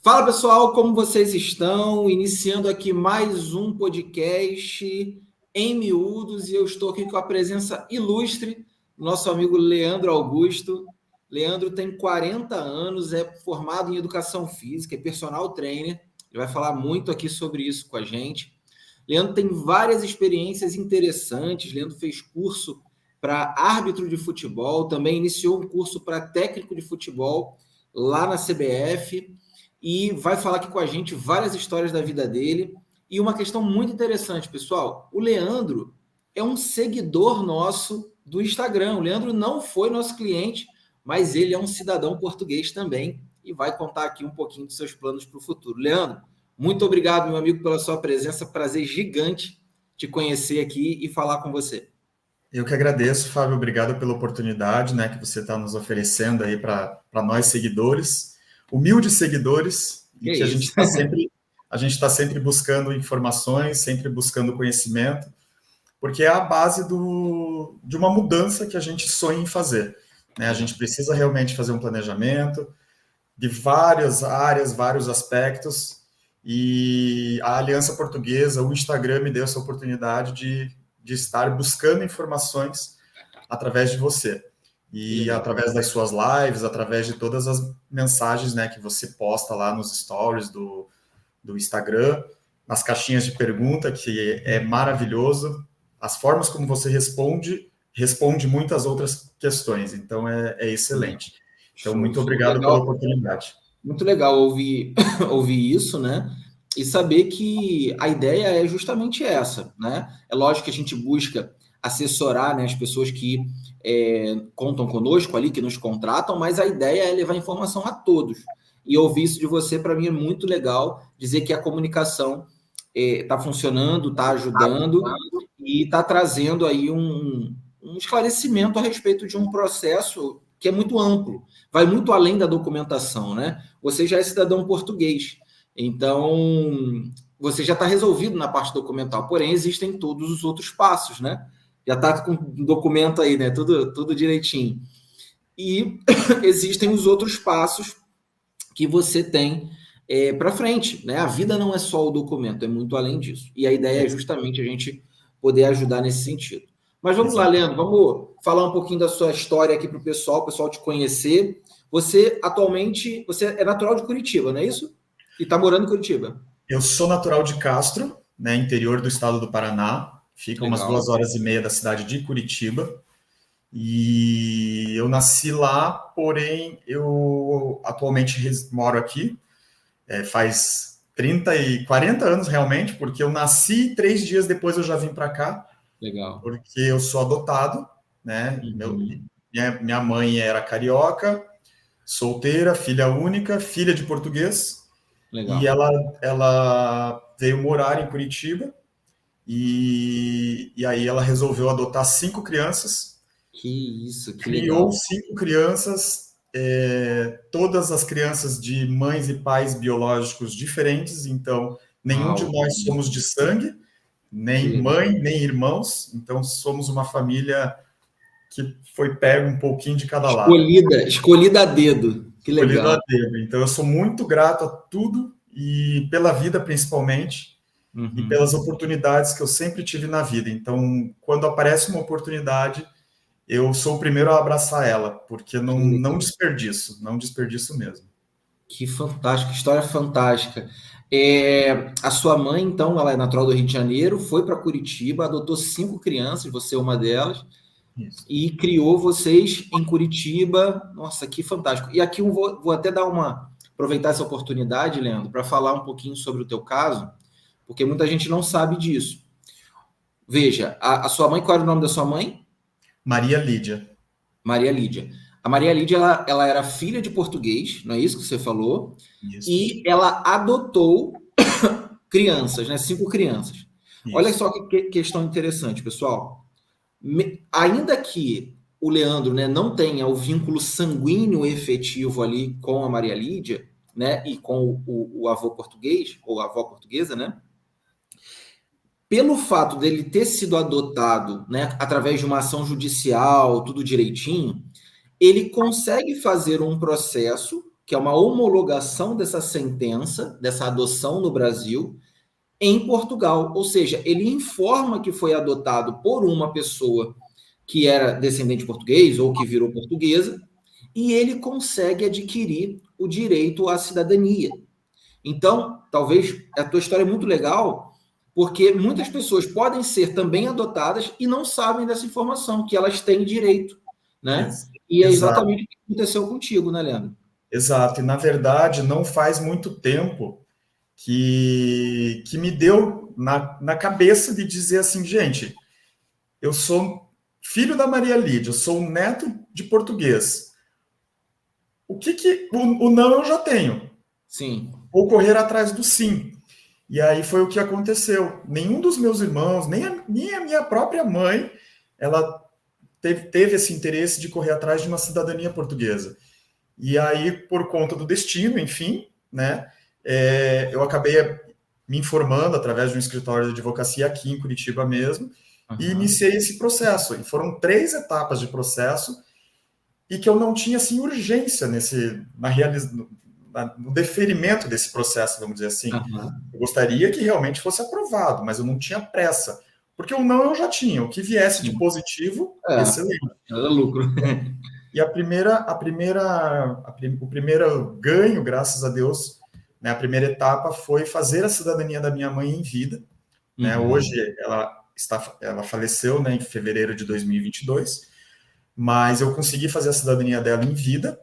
Fala pessoal, como vocês estão? Iniciando aqui mais um podcast em miúdos e eu estou aqui com a presença ilustre do nosso amigo Leandro Augusto. Leandro tem 40 anos, é formado em educação física, é personal trainer. Ele vai falar muito aqui sobre isso com a gente. Leandro tem várias experiências interessantes. Leandro fez curso para árbitro de futebol, também iniciou um curso para técnico de futebol lá na CBF. E vai falar aqui com a gente várias histórias da vida dele. E uma questão muito interessante, pessoal. O Leandro é um seguidor nosso do Instagram. O Leandro não foi nosso cliente, mas ele é um cidadão português também e vai contar aqui um pouquinho dos seus planos para o futuro. Leandro, muito obrigado, meu amigo, pela sua presença. Prazer gigante te conhecer aqui e falar com você. Eu que agradeço, Fábio. Obrigado pela oportunidade, né, que você está nos oferecendo aí para nós seguidores. Humildes seguidores, e que a gente está sempre buscando informações, sempre buscando conhecimento, porque é a base de uma mudança que a gente sonha em fazer, né? A gente precisa realmente fazer um planejamento de várias áreas, vários aspectos, e a Aliança Portuguesa, o Instagram me deu essa oportunidade de estar buscando informações através de você. E através das suas lives, através de todas as mensagens, né, que você posta lá nos stories do Instagram, nas caixinhas de pergunta, que é maravilhoso. As formas como você responde muitas outras questões. Então, é excelente. Então, muito obrigado pela oportunidade. Muito legal ouvir isso, né? E saber que a ideia é justamente essa, né? É lógico que a gente busca assessorar, né, as pessoas que contam conosco ali, que nos contratam, mas a ideia é levar informação a todos. E ouvir isso de você, para mim, é muito legal, dizer que a comunicação está funcionando, está ajudando e está trazendo aí um esclarecimento a respeito de um processo que é muito amplo, vai muito além da documentação, né? Você já é cidadão português, então você já está resolvido na parte documental, porém existem todos os outros passos, né? Já está com o documento aí, né? Tudo direitinho. E existem os outros passos que você tem para frente, né? A vida não é só o documento, é muito além disso. E a ideia é justamente a gente poder ajudar nesse sentido. Mas vamos lá, Leandro, vamos falar um pouquinho da sua história aqui para o pessoal te conhecer. Você atualmente, você é natural de Curitiba, não é isso? E está morando em Curitiba? Eu sou natural de Castro, né, interior do estado do Paraná. Fica umas 2h30 da cidade de Curitiba. E eu nasci lá, porém eu atualmente moro aqui. Faz 30 e 40 anos realmente, porque eu nasci 3 dias depois eu já vim para cá. Legal. Porque eu sou adotado, né? Minha mãe era carioca, solteira, filha única, filha de português. Legal. E ela veio morar em Curitiba e aí ela resolveu adotar 5 crianças. Que isso, que criou legal. 5 crianças, todas as crianças de mães e pais biológicos diferentes, então nenhum de nós somos de sangue, nem mãe, nem irmãos, então somos uma família que foi pego um pouquinho de cada lado. Escolhida a dedo, que legal. Escolhida a dedo, então eu sou muito grato a tudo e pela vida principalmente, e pelas oportunidades que eu sempre tive na vida, então quando aparece uma oportunidade, eu sou o primeiro a abraçar ela, porque não desperdiço mesmo. Que fantástico, que história fantástica. A sua mãe, então, ela é natural do Rio de Janeiro, foi para Curitiba, adotou 5 crianças, você é uma delas, e criou vocês em Curitiba. Nossa, que fantástico. E aqui eu vou até aproveitar essa oportunidade, Leandro, para falar um pouquinho sobre o teu caso, porque muita gente não sabe disso. Veja, a sua mãe, qual era o nome da sua mãe? Maria Lídia. Maria Lídia. A Maria Lídia, ela era filha de português, não é isso que você falou? Isso. E ela adotou crianças, né? 5 crianças. Isso. Olha só que questão interessante, pessoal. Ainda que o Leandro, né, não tenha o vínculo sanguíneo efetivo ali com a Maria Lídia, né, e com o avô português, ou a avó portuguesa, né? Pelo fato dele ter sido adotado, né, através de uma ação judicial, tudo direitinho, ele consegue fazer um processo que é uma homologação dessa sentença, dessa adoção no Brasil, em Portugal. Ou seja, ele informa que foi adotado por uma pessoa que era descendente português ou que virou portuguesa, e ele consegue adquirir o direito à cidadania. Então, talvez a tua história é muito legal, porque muitas pessoas podem ser também adotadas e não sabem dessa informação, que elas têm direito, né? E é exatamente o que aconteceu contigo, né, Leandro? Exato, e na verdade não faz muito tempo que me deu na cabeça de dizer assim, gente, eu sou filho da Maria Lídia, eu sou um neto de português. O não eu já tenho. Sim. Vou correr atrás do sim. E aí foi o que aconteceu. Nenhum dos meus irmãos, nem a minha própria mãe, ela teve esse interesse de correr atrás de uma cidadania portuguesa. E aí, por conta do destino, enfim, né, eu acabei me informando através de um escritório de advocacia aqui em Curitiba mesmo, e iniciei esse processo. E foram 3 etapas de processo, e que eu não tinha assim, urgência no deferimento desse processo, vamos dizer assim. Eu gostaria que realmente fosse aprovado, mas eu não tinha pressa. Porque o não eu já tinha. O que viesse de positivo, excelente. Era lucro. E o primeiro ganho, graças a Deus, né, a primeira etapa foi fazer a cidadania da minha mãe em vida. Né? Hoje ela faleceu, né, em fevereiro de 2022, mas eu consegui fazer a cidadania dela em vida,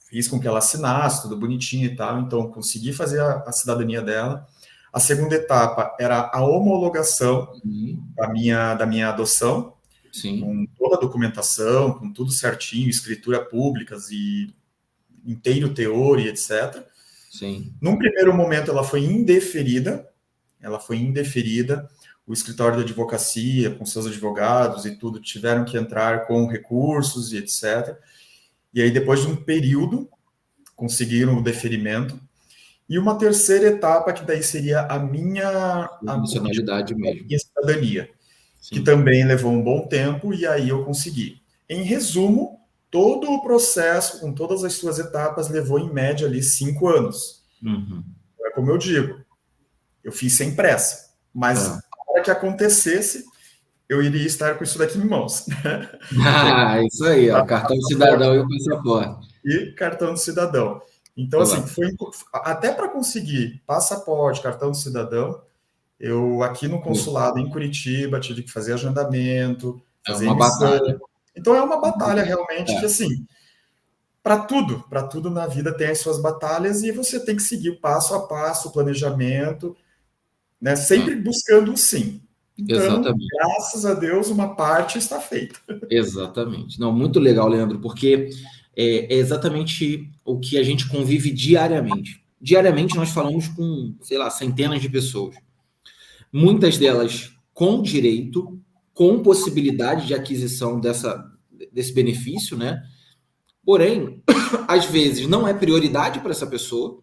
fiz com que ela assinasse, tudo bonitinho e tal, então consegui fazer a cidadania dela. A segunda etapa era a homologação da minha adoção, Sim. Com toda a documentação, com tudo certinho, escritura públicas e inteiro teor e etc. Sim. Num primeiro momento, ela foi indeferida. O escritório de advocacia, com seus advogados e tudo, tiveram que entrar com recursos e etc. E aí, depois de um período, conseguiram o deferimento. E uma terceira etapa, que daí seria a minha nacionalidade mesmo. Minha cidadania. Sim. Que também levou um bom tempo, e aí eu consegui. Em resumo, todo o processo, com todas as suas etapas, levou em média ali 5 anos. É como eu digo, eu fiz sem pressa, mas na hora que acontecesse, eu iria estar com isso daqui em mãos. Isso aí, ó, cartão de cidadão e o passaporte. E cartão de cidadão. Então, assim, até para conseguir passaporte, cartão de cidadão, eu, aqui no consulado em Curitiba, tive que fazer agendamento, fazer emissão. Batalha. Então, é uma batalha realmente que, assim, para tudo na vida tem as suas batalhas e você tem que seguir passo a passo, o planejamento, né? Sempre buscando o sim. Então, exatamente. Graças a Deus, uma parte está feita. Exatamente. Não, muito legal, Leandro, porque é exatamente o que a gente convive diariamente. Diariamente nós falamos com, sei lá, centenas de pessoas. Muitas delas com direito, com possibilidade de aquisição desse benefício, né? Porém, às vezes não é prioridade para essa pessoa,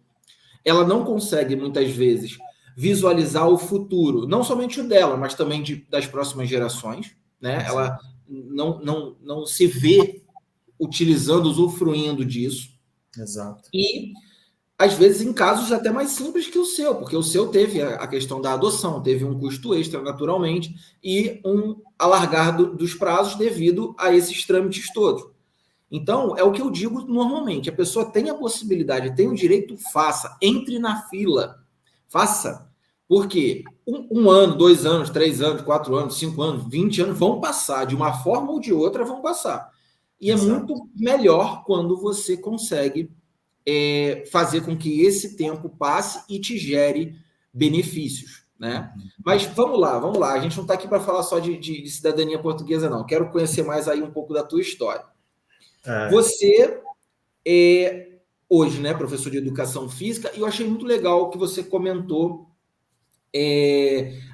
ela não consegue, muitas vezes, visualizar o futuro, não somente o dela, mas também das próximas gerações, né? Ela não se vê utilizando, usufruindo disso. Exato. E às vezes em casos até mais simples que o seu, porque o seu teve a questão da adoção, teve um custo extra naturalmente e um alargar dos prazos devido a esses trâmites todos. Então, é o que eu digo normalmente, a pessoa tem a possibilidade, tem o direito, faça, entre na fila, faça. Porque 1 ano, 2 anos, 3 anos, 4 anos, 5 anos, 20 anos vão passar, de uma forma ou de outra vão passar. E Exato. É muito melhor quando você consegue fazer com que esse tempo passe e te gere benefícios, né? Mas vamos lá, a gente não está aqui para falar só de cidadania portuguesa, não. Quero conhecer mais aí um pouco da tua história. Você hoje, né, professor de educação física, e eu achei muito legal o que você comentou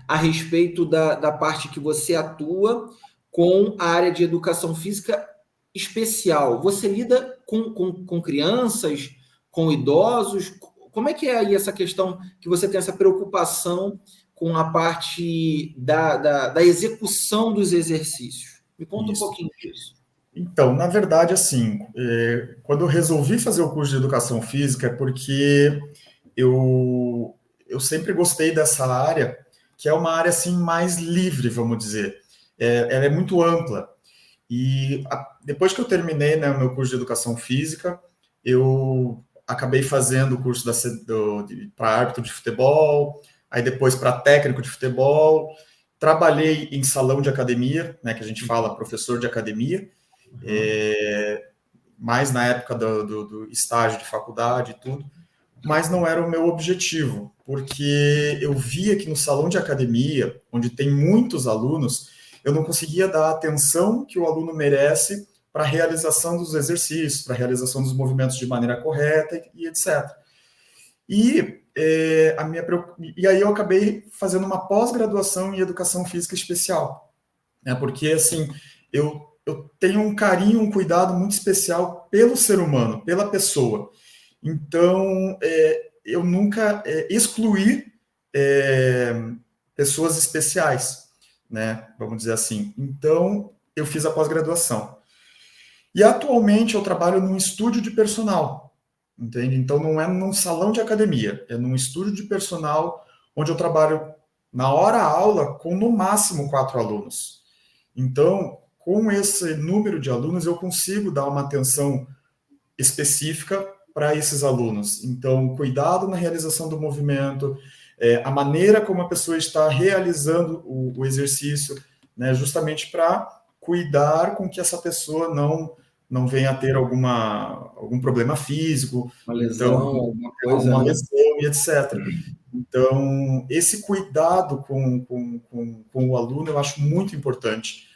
a respeito da parte que você atua com a área de educação física especial. Você lida com crianças, com idosos? Como é que é aí essa questão que você tem essa preocupação com a parte da execução dos exercícios? Me conta um pouquinho disso. Então, na verdade, assim, quando eu resolvi fazer o curso de educação física, é porque eu sempre gostei dessa área, que é uma área assim mais livre, vamos dizer. Ela é muito ampla. E depois que eu terminei, né, o meu curso de educação física, eu acabei fazendo o curso para árbitro de futebol, aí depois para técnico de futebol, trabalhei em salão de academia, né, que a gente fala professor de academia, mais na época do estágio de faculdade e tudo, mas não era o meu objetivo, porque eu via que no salão de academia, onde tem muitos alunos, eu não conseguia dar a atenção que o aluno merece para a realização dos exercícios, para a realização dos movimentos de maneira correta e etc. E, e aí eu acabei fazendo uma pós-graduação em Educação Física Especial, né, porque, assim, eu tenho um carinho, um cuidado muito especial pelo ser humano, pela pessoa. Então, eu nunca excluí pessoas especiais, né? Vamos dizer assim. Então, eu fiz a pós-graduação. E atualmente eu trabalho num estúdio de personal, entende? Então, não é num salão de academia, é num estúdio de personal onde eu trabalho na hora-aula com no máximo 4 alunos. Então, com esse número de alunos, eu consigo dar uma atenção específica para esses alunos. Então, cuidado na realização do movimento, a maneira como a pessoa está realizando o exercício, né, justamente para cuidar com que essa pessoa não venha a ter algum problema físico, Uma lesão, então, alguma coisa, uma né? lesão e etc. Então, esse cuidado com o aluno eu acho muito importante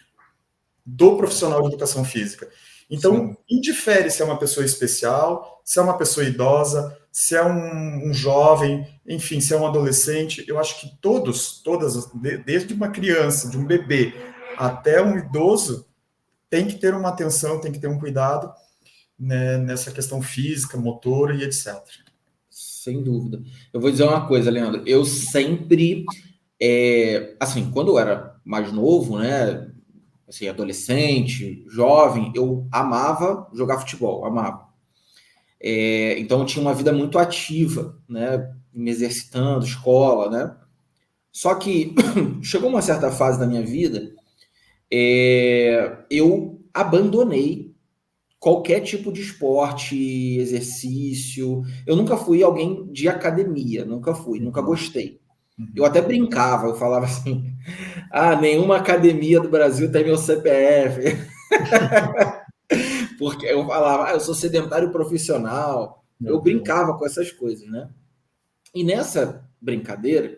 do profissional de educação física. Então, indifere se é uma pessoa especial, se é uma pessoa idosa, se é um jovem, enfim, se é um adolescente. Eu acho que todas, desde uma criança, de um bebê até um idoso, tem que ter uma atenção, tem que ter um cuidado, né, nessa questão física, motora e etc. Sem dúvida. Eu vou dizer uma coisa, Leandro. Eu sempre, assim, quando eu era mais novo, né, assim, adolescente, jovem, eu amava jogar futebol, amava. Então eu tinha uma vida muito ativa, né, me exercitando, escola, né. Só que chegou uma certa fase da minha vida, eu abandonei qualquer tipo de esporte, exercício. Eu nunca fui alguém de academia, nunca fui, nunca gostei. Eu até brincava, eu falava assim: ah, nenhuma academia do Brasil tem meu CPF. Porque eu falava, ah, eu sou sedentário profissional. Eu Meu Deus. brincava com essas coisas, né? E nessa brincadeira,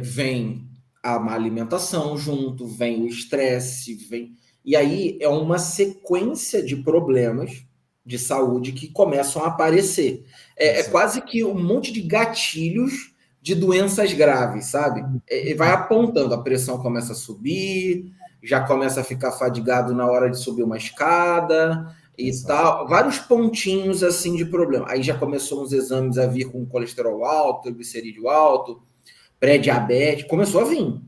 vem a má alimentação junto, vem o estresse, vem. E aí é uma sequência de problemas de saúde que começam a aparecer. É quase que um monte de gatilhos de doenças graves, sabe? Vai apontando, a pressão começa a subir, já começa a ficar fadigado na hora de subir uma escada e tal, vários pontinhos assim de problema. Aí já começou uns exames a vir com colesterol alto, glicerídeo alto, pré-diabetes, começou a vir.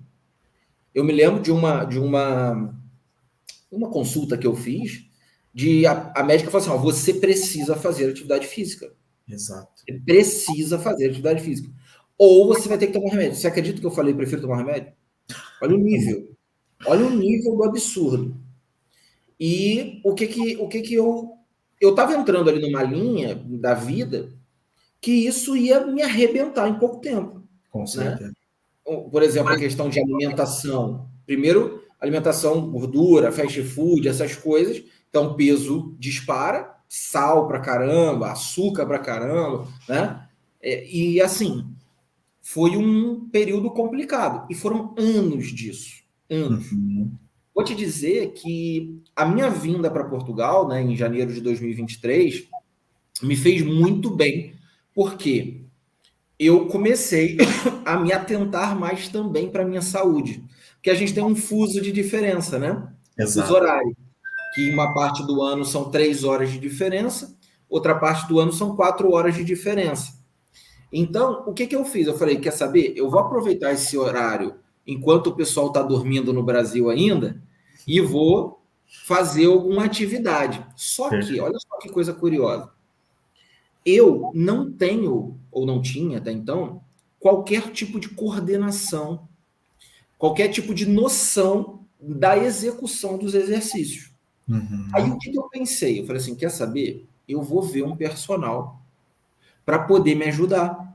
Eu me lembro de uma consulta que eu fiz, a médica falou assim, ó, você precisa fazer atividade física. Exato. Você precisa fazer atividade física. Ou você vai ter que tomar remédio. Você acredita que eu falei, prefiro tomar remédio? Olha o nível. Olha o nível do absurdo. E o que eu estava entrando ali numa linha da vida que isso ia me arrebentar em pouco tempo. Com certeza. Né? Por exemplo, a questão de alimentação. Primeiro, alimentação, gordura, fast food, essas coisas. Então, peso dispara, sal pra caramba, açúcar pra caramba, né? E assim, foi um período complicado. E foram anos disso. Anos. Vou te dizer que a minha vinda para Portugal, né, em janeiro de 2023, me fez muito bem, porque eu comecei a me atentar mais também para a minha saúde. Porque a gente tem um fuso de diferença, né? Exato. Fuso horário. Que uma parte do ano são 3 horas de diferença, outra parte do ano são 4 horas de diferença. Então, o que eu fiz? Eu falei, quer saber? Eu vou aproveitar esse horário enquanto o pessoal está dormindo no Brasil ainda e vou fazer alguma atividade. Só que, olha só que coisa curiosa. Eu não tenho, ou não tinha até então, qualquer tipo de coordenação, qualquer tipo de noção da execução dos exercícios. Aí o que eu pensei? Eu falei assim, quer saber? Eu vou ver um personal para poder me ajudar.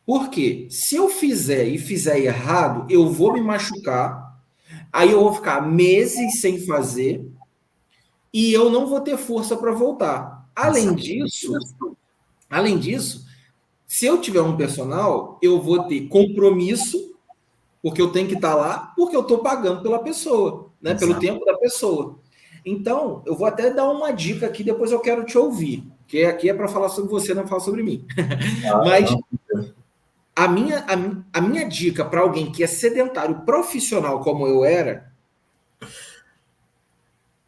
Porque se eu fizer e fizer errado, eu vou me machucar, aí eu vou ficar meses sem fazer e eu não vou ter força para voltar. Além disso, se eu tiver um personal, eu vou ter compromisso, porque eu tenho que estar lá, porque eu estou pagando pela pessoa, né? Pelo tempo da pessoa. Então, eu vou até dar uma dica aqui, depois eu quero te ouvir, que aqui é para falar sobre você, não falar sobre mim. Mas a minha dica para alguém que é sedentário profissional como eu era,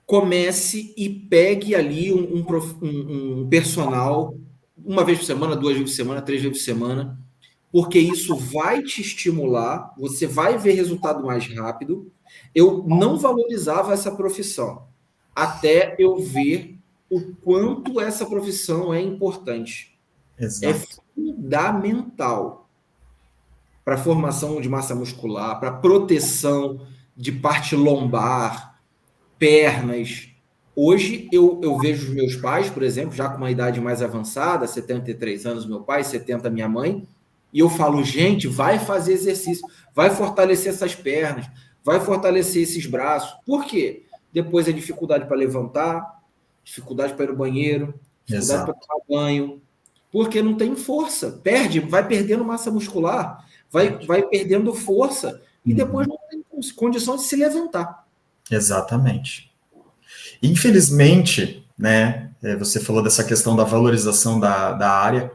comece e pegue ali um personal uma vez por semana, 2 vezes por semana, 3 vezes por semana, porque isso vai te estimular, você vai ver resultado mais rápido. Eu não valorizava essa profissão até eu ver o quanto essa profissão é importante. É fundamental para a formação de massa muscular, para proteção de parte lombar, pernas. Hoje eu vejo os meus pais, por exemplo, já com uma idade mais avançada, 73 anos meu pai, 70 minha mãe, e eu falo, gente, vai fazer exercício, vai fortalecer essas pernas, vai fortalecer esses braços. Por quê? Depois é dificuldade para levantar, dificuldade para ir ao banheiro, dificuldade para tomar banho, porque não tem força, vai perdendo massa muscular, vai perdendo força e depois não tem condição de se levantar. Exatamente. Infelizmente, né, você falou dessa questão da valorização da área,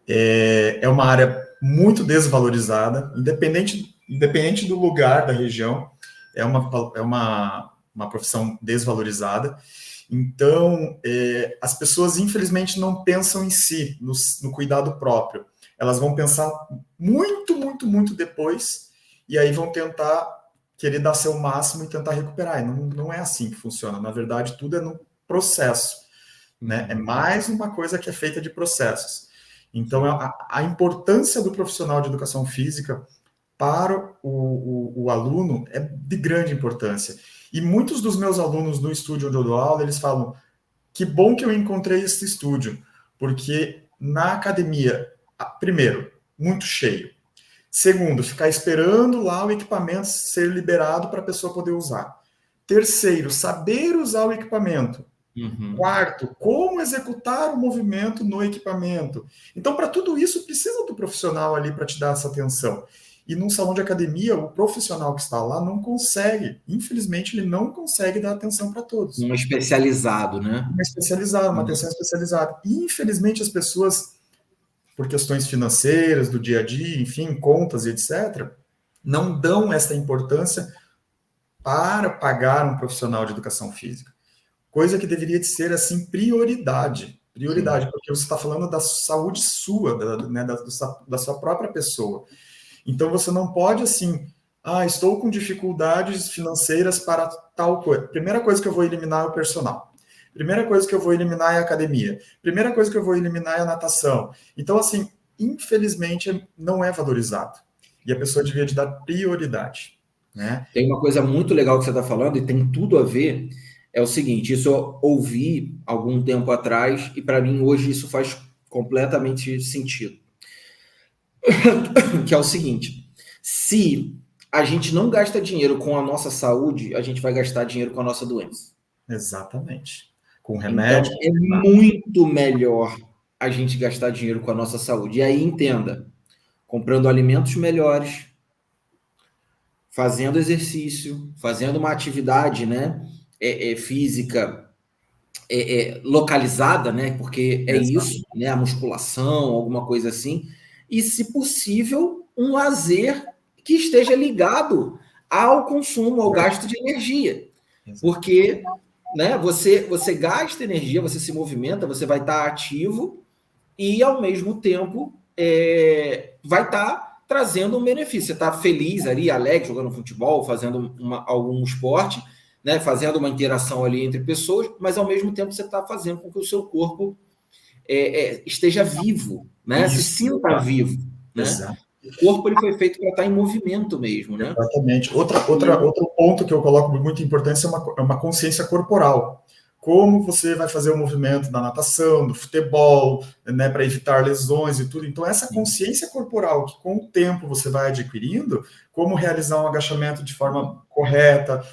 é uma área muito desvalorizada, independente do lugar, da região, é uma profissão desvalorizada. Então, as pessoas, infelizmente, não pensam em si, no cuidado próprio. Elas vão pensar muito, muito, muito depois, e aí vão tentar querer dar seu máximo e tentar recuperar. E não é assim que funciona. Na verdade, tudo é no processo, né? É mais uma coisa que é feita de processos. Então, a importância do profissional de educação física para o aluno é de grande importância. E muitos dos meus alunos no estúdio onde eu dou aula, eles falam, que bom que eu encontrei esse estúdio, porque na academia, primeiro, muito cheio. Segundo, ficar esperando lá o equipamento ser liberado para a pessoa poder usar. Terceiro, saber usar o equipamento. Quarto, como executar o movimento no equipamento. Então, para tudo isso, precisa do profissional ali para te dar essa atenção. E num salão de academia, o profissional que está lá não consegue. Infelizmente, ele não consegue dar atenção para todos. Um especializado, né? Uma atenção especializada. E, infelizmente, as pessoas, por questões financeiras, do dia a dia, enfim, contas e etc., não dão essa importância para pagar um profissional de educação física. Coisa que deveria de ser, assim, prioridade, porque você está falando da saúde sua, da sua própria pessoa. Então, você não pode, assim, estou com dificuldades financeiras para tal coisa. Primeira coisa que eu vou eliminar é o personal. Primeira coisa que eu vou eliminar é a academia. Primeira coisa que eu vou eliminar é a natação. Então, assim, infelizmente, não é valorizado. E a pessoa devia de dar prioridade, né? Tem uma coisa muito legal que você está falando, e tem tudo a ver, é o seguinte, isso eu ouvi algum tempo atrás, e para mim hoje isso faz completamente sentido. Que é o seguinte, se a gente não gasta dinheiro com a nossa saúde, a gente vai gastar dinheiro com a nossa doença. Exatamente. Com remédio. Então, é muito melhor a gente gastar dinheiro com a nossa saúde. E aí, entenda, comprando alimentos melhores, fazendo exercício, fazendo uma atividade, né, física localizada, né, porque é isso, né, a musculação, alguma coisa assim, e, se possível, um lazer que esteja ligado ao consumo, ao gasto de energia. Porque, né, você gasta energia, você se movimenta, você vai estar ativo e, ao mesmo tempo, vai estar trazendo um benefício. Você está feliz ali, alegre, jogando futebol, fazendo algum esporte, né, fazendo uma interação ali entre pessoas, mas ao mesmo tempo você está fazendo com que o seu corpo esteja vivo, né? Se sinta vivo, né? Exato. O corpo ele foi feito para estar em movimento mesmo, né? Exatamente. Outro ponto que eu coloco de muita importância é uma consciência corporal. Como você vai fazer o movimento da natação, do futebol, né, para evitar lesões e tudo. Então, essa consciência corporal que com o tempo você vai adquirindo, como realizar um agachamento de forma correta,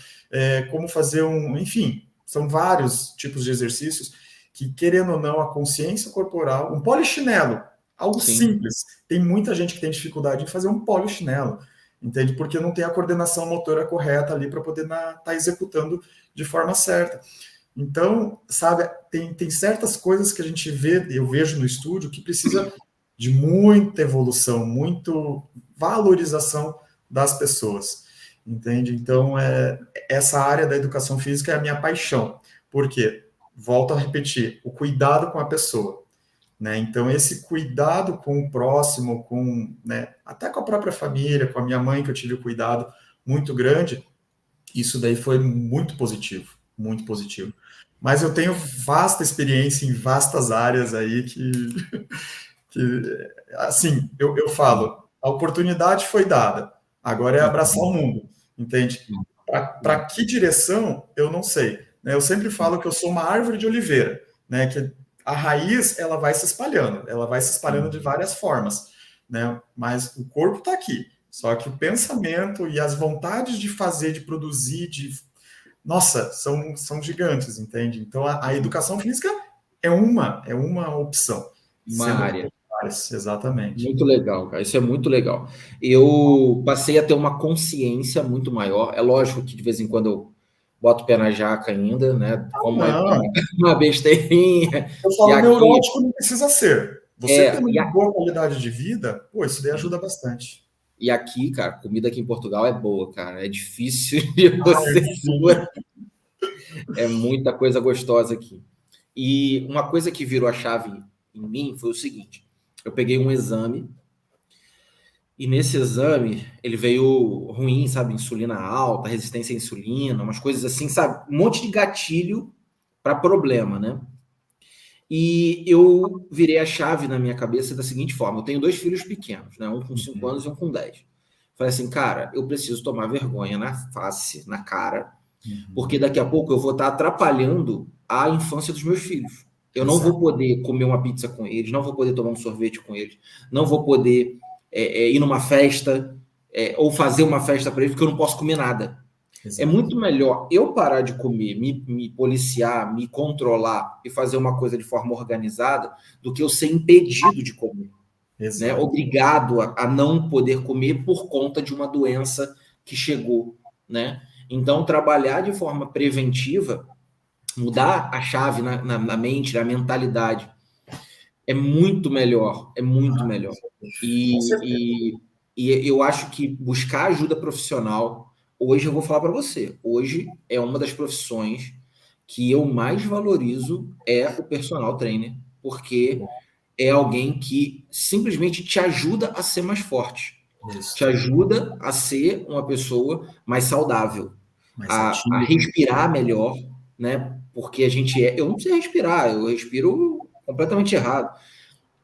como fazer enfim, são vários tipos de exercícios que, querendo ou não, a consciência corporal, um polichinelo, algo simples. Tem muita gente que tem dificuldade em fazer um polichinelo, entende? Porque não tem a coordenação motora correta ali para poder estar executando de forma certa. Então, sabe, tem certas coisas que a gente vê, eu vejo no estúdio, que precisa de muita evolução, muito valorização das pessoas, entende? Então, essa área da educação física é a minha paixão. Por quê? Volto a repetir, o cuidado com a pessoa, né? Então, esse cuidado com o próximo, né, até com a própria família, com a minha mãe, que eu tive um cuidado muito grande, isso daí foi muito positivo, muito positivo. Mas eu tenho vasta experiência em vastas áreas aí que assim, eu falo, a oportunidade foi dada, agora é abraçar o mundo, entende? Para que direção, eu não sei. Né? Eu sempre falo que eu sou uma árvore de oliveira, né? Que a raiz, ela vai se espalhando de várias formas, né? Mas o corpo está aqui, só que o pensamento e as vontades de fazer, de produzir, nossa, são gigantes, entende? Então, a educação física é uma opção. Uma área. Exatamente. Muito legal, cara. Isso é muito legal. Eu passei a ter uma consciência muito maior. É lógico que de vez em quando eu boto o pé na jaca ainda, né? Como uma besteirinha. Eu falo, neurótico não precisa ser. Você tendo uma boa qualidade de vida, pô, isso daí ajuda bastante. E aqui, cara, comida aqui em Portugal é boa, cara. É difícil de você segurar. É muita coisa gostosa aqui. E uma coisa que virou a chave em mim foi o seguinte. Eu peguei um exame e nesse exame ele veio ruim, sabe? Insulina alta, resistência à insulina, umas coisas assim, sabe? Um monte de gatilho para problema, né? E eu virei a chave na minha cabeça da seguinte forma. Eu tenho 2 filhos pequenos, né? Um com 5 anos e um com 10. Falei assim, cara, eu preciso tomar vergonha na face, na cara, porque daqui a pouco eu vou estar atrapalhando a infância dos meus filhos. Eu não vou poder comer uma pizza com eles, não vou poder tomar um sorvete com eles, não vou poder ir numa festa ou fazer uma festa para eles, porque eu não posso comer nada. Exato. É muito melhor eu parar de comer, me policiar, me controlar e fazer uma coisa de forma organizada do que eu ser impedido de comer. Né? Obrigado a não poder comer por conta de uma doença que chegou. Né? Então, trabalhar de forma preventiva, mudar a chave na mente, na mentalidade, é muito melhor, E eu acho que buscar ajuda profissional, hoje eu vou falar para você, hoje é uma das profissões que eu mais valorizo é o personal trainer, porque é alguém que simplesmente te ajuda a ser mais forte, te ajuda a ser uma pessoa mais saudável, a respirar melhor, né? Porque eu não sei respirar, eu respiro completamente errado.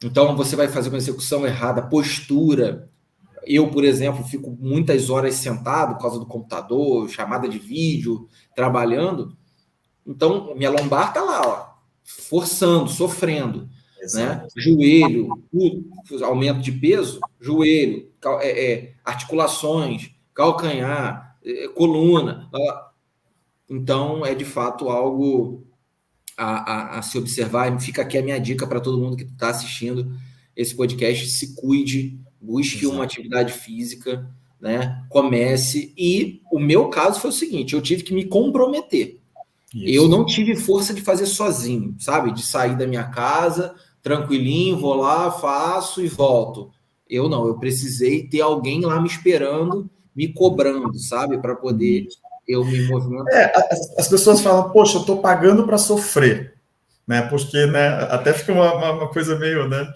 Então, você vai fazer uma execução errada, postura. Eu, por exemplo, fico muitas horas sentado por causa do computador, chamada de vídeo, trabalhando. Então, minha lombar está lá, ó, forçando, sofrendo. Né? Joelho, aumento de peso, joelho, articulações, calcanhar, coluna. Então, é de fato algo a se observar. Fica aqui a minha dica para todo mundo que está assistindo esse podcast: se cuide, busque uma atividade física, né? Comece. E o meu caso foi o seguinte: eu tive que me comprometer. Eu não tive força de fazer sozinho, sabe? De sair da minha casa, tranquilinho, vou lá, faço e volto. Eu não, eu precisei ter alguém lá me esperando, me cobrando, sabe? Para poder eu me movimentar. As pessoas falam, poxa, eu estou pagando para sofrer, né? Porque, né, até fica uma coisa meio, né,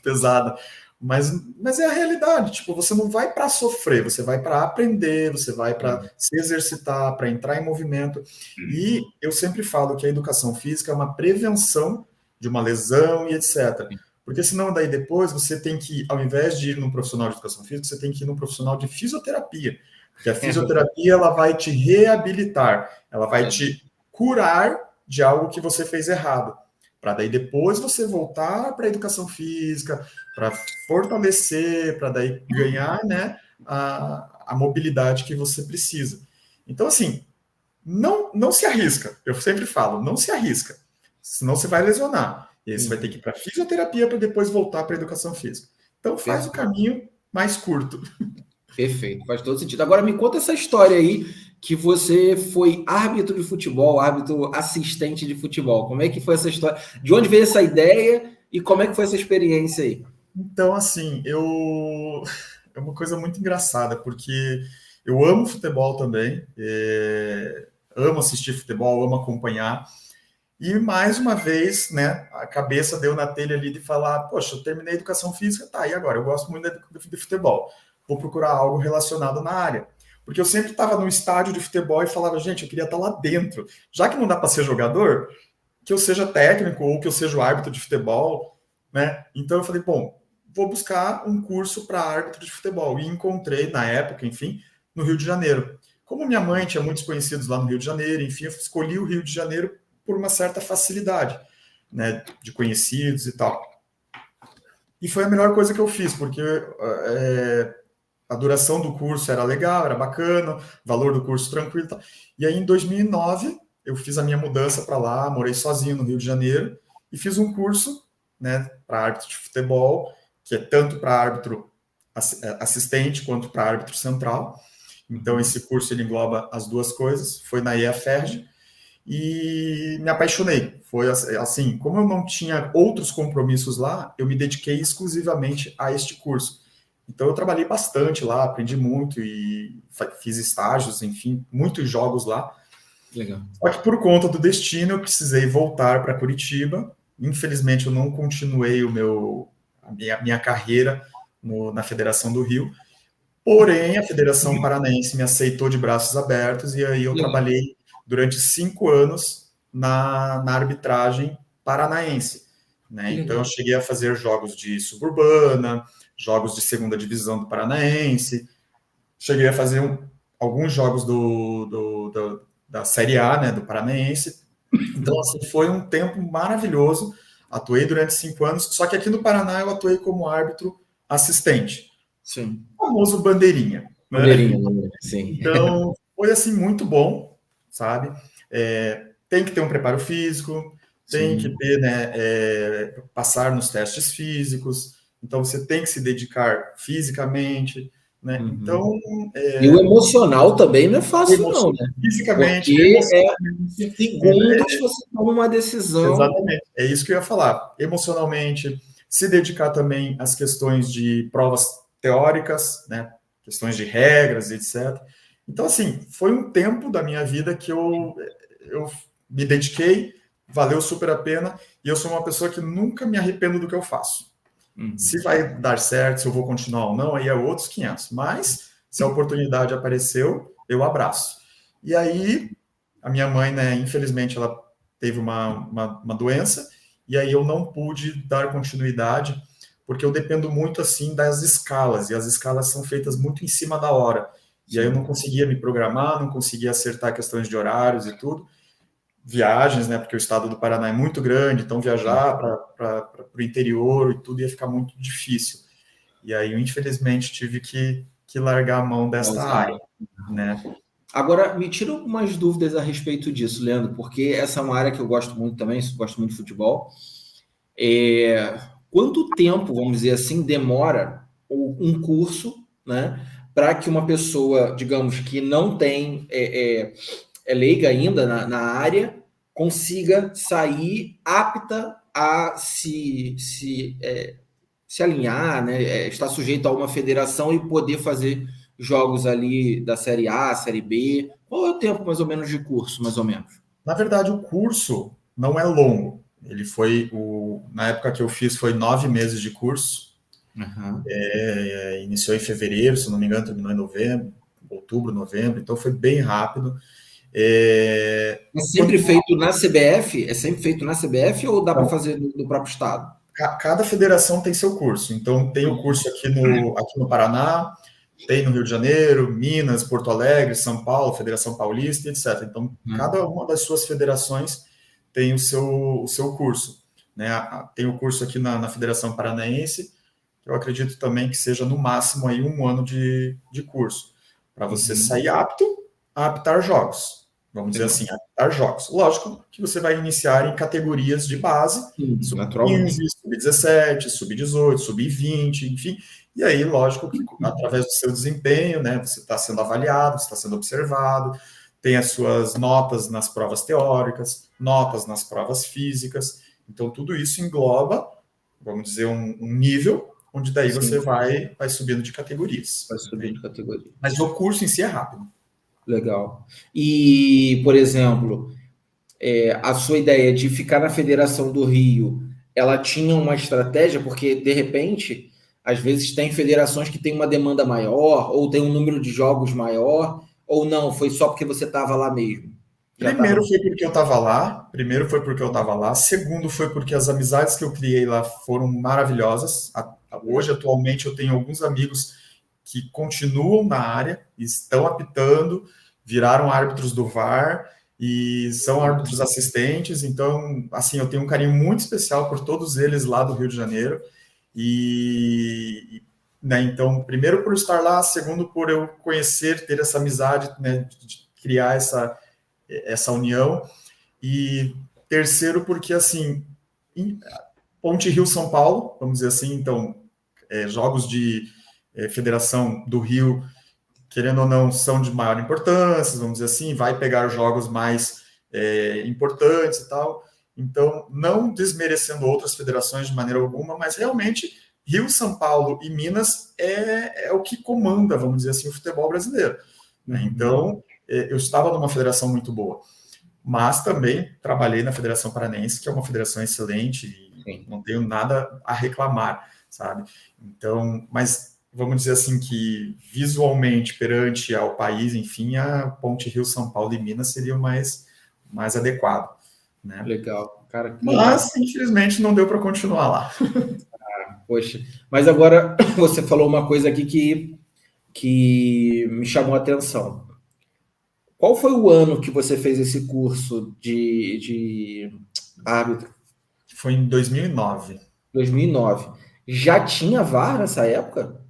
pesada. mas é a realidade. Tipo, você não vai para sofrer, você vai para aprender, você vai para se exercitar, para entrar em movimento. E eu sempre falo que a educação física é uma prevenção de uma lesão e etc. Porque senão daí depois você tem que, ao invés de ir num profissional de educação física, você tem que ir num profissional de fisioterapia. Porque a fisioterapia, ela vai te reabilitar, ela vai te curar de algo que você fez errado, para daí depois você voltar para a educação física, para fortalecer, para daí ganhar, né, a mobilidade que você precisa. Então, assim, não se arrisca. Eu sempre falo, não se arrisca, senão você vai lesionar. E aí você vai ter que ir para a fisioterapia para depois voltar para a educação física. Então, faz o caminho mais curto. Perfeito, faz todo sentido. Agora me conta essa história aí que você foi árbitro de futebol, árbitro assistente de futebol. Como é que foi essa história? De onde veio essa ideia e como é que foi essa experiência aí? Então, assim, é uma coisa muito engraçada, porque eu amo futebol também, amo assistir futebol, amo acompanhar, e mais uma vez, né, a cabeça deu na telha ali de falar, poxa, eu terminei educação física, tá, e agora? Eu gosto muito de futebol, vou procurar algo relacionado na área. Porque eu sempre estava no estádio de futebol e falava, gente, eu queria estar lá dentro. Já que não dá para ser jogador, que eu seja técnico ou que eu seja o árbitro de futebol, né? Então eu falei, bom, vou buscar um curso para árbitro de futebol. E encontrei, na época, enfim, no Rio de Janeiro. Como minha mãe tinha muitos conhecidos lá no Rio de Janeiro, enfim, eu escolhi o Rio de Janeiro por uma certa facilidade, né, de conhecidos e tal. E foi a melhor coisa que eu fiz, porque a duração do curso era legal, era bacana, o valor do curso tranquilo e tal. E aí, em 2009, eu fiz a minha mudança para lá, morei sozinho no Rio de Janeiro, e fiz um curso, né, para árbitro de futebol, que é tanto para árbitro assistente quanto para árbitro central. Então, esse curso ele engloba as duas coisas. Foi na EAFERJ e me apaixonei. Foi assim, como eu não tinha outros compromissos lá, eu me dediquei exclusivamente a este curso. Então, eu trabalhei bastante lá, aprendi muito e fiz estágios, enfim, muitos jogos lá. Legal. Só que por conta do destino, eu precisei voltar para Curitiba. Infelizmente, eu não continuei a minha carreira na Federação do Rio. Porém, a Federação Paranaense me aceitou de braços abertos e aí eu trabalhei durante 5 anos na arbitragem paranaense. Né? Então, eu cheguei a fazer jogos de suburbana, jogos de segunda divisão do Paranaense, cheguei a fazer alguns jogos da Série A, né, do Paranaense. Então, assim, foi um tempo maravilhoso. Atuei durante 5 anos, só que aqui no Paraná eu atuei como árbitro assistente. Sim. O famoso bandeirinha. Né? Bandeirinha, sim. Então, foi assim, muito bom, sabe? Tem que ter um preparo físico, tem que ter, né, passar nos testes físicos, então você tem que se dedicar fisicamente, né? Então, e o emocional também não é fácil, não, né? Fisicamente, porque segundos você toma uma decisão. Exatamente, é isso que eu ia falar. Emocionalmente, se dedicar também às questões de provas teóricas, né? Questões de regras, etc. Então, assim, foi um tempo da minha vida que eu me dediquei, valeu super a pena, e eu sou uma pessoa que nunca me arrependo do que eu faço. Se vai dar certo, se eu vou continuar ou não, aí é outros 500. Mas, se a oportunidade apareceu, eu abraço. E aí, a minha mãe, né, infelizmente, ela teve uma doença, e aí eu não pude dar continuidade, porque eu dependo muito, assim, das escalas, e as escalas são feitas muito em cima da hora. E aí eu não conseguia me programar, não conseguia acertar questões de horários e tudo. Viagens, né, porque o estado do Paraná é muito grande, então viajar para o interior e tudo ia ficar muito difícil. E aí eu, infelizmente, tive que largar a mão desta área, né? Agora, me tira algumas dúvidas a respeito disso, Leandro, porque essa é uma área que eu gosto muito também, gosto muito de futebol. Quanto tempo, vamos dizer assim, demora um curso, né, para que uma pessoa, digamos, que não tem, é leiga ainda na área, consiga sair apta a se alinhar, né, estar sujeito a uma federação e poder fazer jogos ali da Série A, Série B? Qual é o tempo, mais ou menos, de curso, mais ou menos? Na verdade, o curso não é longo. Ele foi, na época que eu fiz, foi 9 meses de curso. Uhum. Iniciou em fevereiro, se não me engano, terminou em novembro, outubro, novembro, então foi bem rápido. É sempre feito na CBF? É sempre feito na CBF ou dá para Então, fazer no próprio estado? cada federação tem seu curso. Então, tem o curso aqui no Paraná, tem no Rio de Janeiro, Minas, Porto Alegre, São Paulo, Federação Paulista, etc. Então, cada uma das suas federações tem o seu curso. Né? Tem o curso aqui na Federação Paranaense, que eu acredito também que seja no máximo aí 1 ano de curso, para você sair apto a apitar jogos. Vamos dizer assim, apitar jogos. Lógico que você vai iniciar em categorias de base, Sim, naturalmente. sub-15, sub-17, sub-18, sub-20, enfim. E aí, lógico que através do seu desempenho, né, você está sendo avaliado, você está sendo observado, tem as suas notas nas provas teóricas, notas nas provas físicas. Então, tudo isso engloba, vamos dizer, um nível onde daí você vai subindo de categorias. Vai subindo de categoria. Mas o curso em si é rápido. Legal. E, por exemplo, a sua ideia de ficar na Federação do Rio, ela tinha uma estratégia, porque, de repente, às vezes tem federações que têm uma demanda maior, ou tem um número de jogos maior, ou não, foi só porque você estava lá mesmo? Já estava. Primeiro foi porque eu estava lá. Segundo foi porque as amizades que eu criei lá foram maravilhosas. Hoje, atualmente, eu tenho alguns amigos que continuam na área, estão apitando, viraram árbitros do VAR e são árbitros assistentes. Então, assim, eu tenho um carinho muito especial por todos eles lá do Rio de Janeiro. Né, então, primeiro por estar lá, segundo por eu conhecer, ter essa amizade, né, de criar essa união, e terceiro porque, assim, Ponte Rio-São Paulo, vamos dizer assim, então, jogos de Federação do Rio, querendo ou não, são de maior importância, vamos dizer assim, vai pegar jogos mais importantes e tal, então, não desmerecendo outras federações de maneira alguma, mas realmente Rio, São Paulo e Minas é o que comanda, vamos dizer assim, o futebol brasileiro. Né? Então, eu estava numa federação muito boa, mas também trabalhei na Federação Paranaense, que é uma federação excelente e não tenho nada a reclamar, sabe? Então, mas vamos dizer assim que visualmente perante ao país, enfim, a Ponte Rio, São Paulo e Minas seria o mais adequado, né? Legal, cara, que Mas, legal. infelizmente, não deu para continuar lá. Poxa, mas agora você falou uma coisa aqui que me chamou a atenção. Qual foi o ano que você fez esse curso de árbitro? Foi em 2009. 2009. Já tinha VAR nessa época?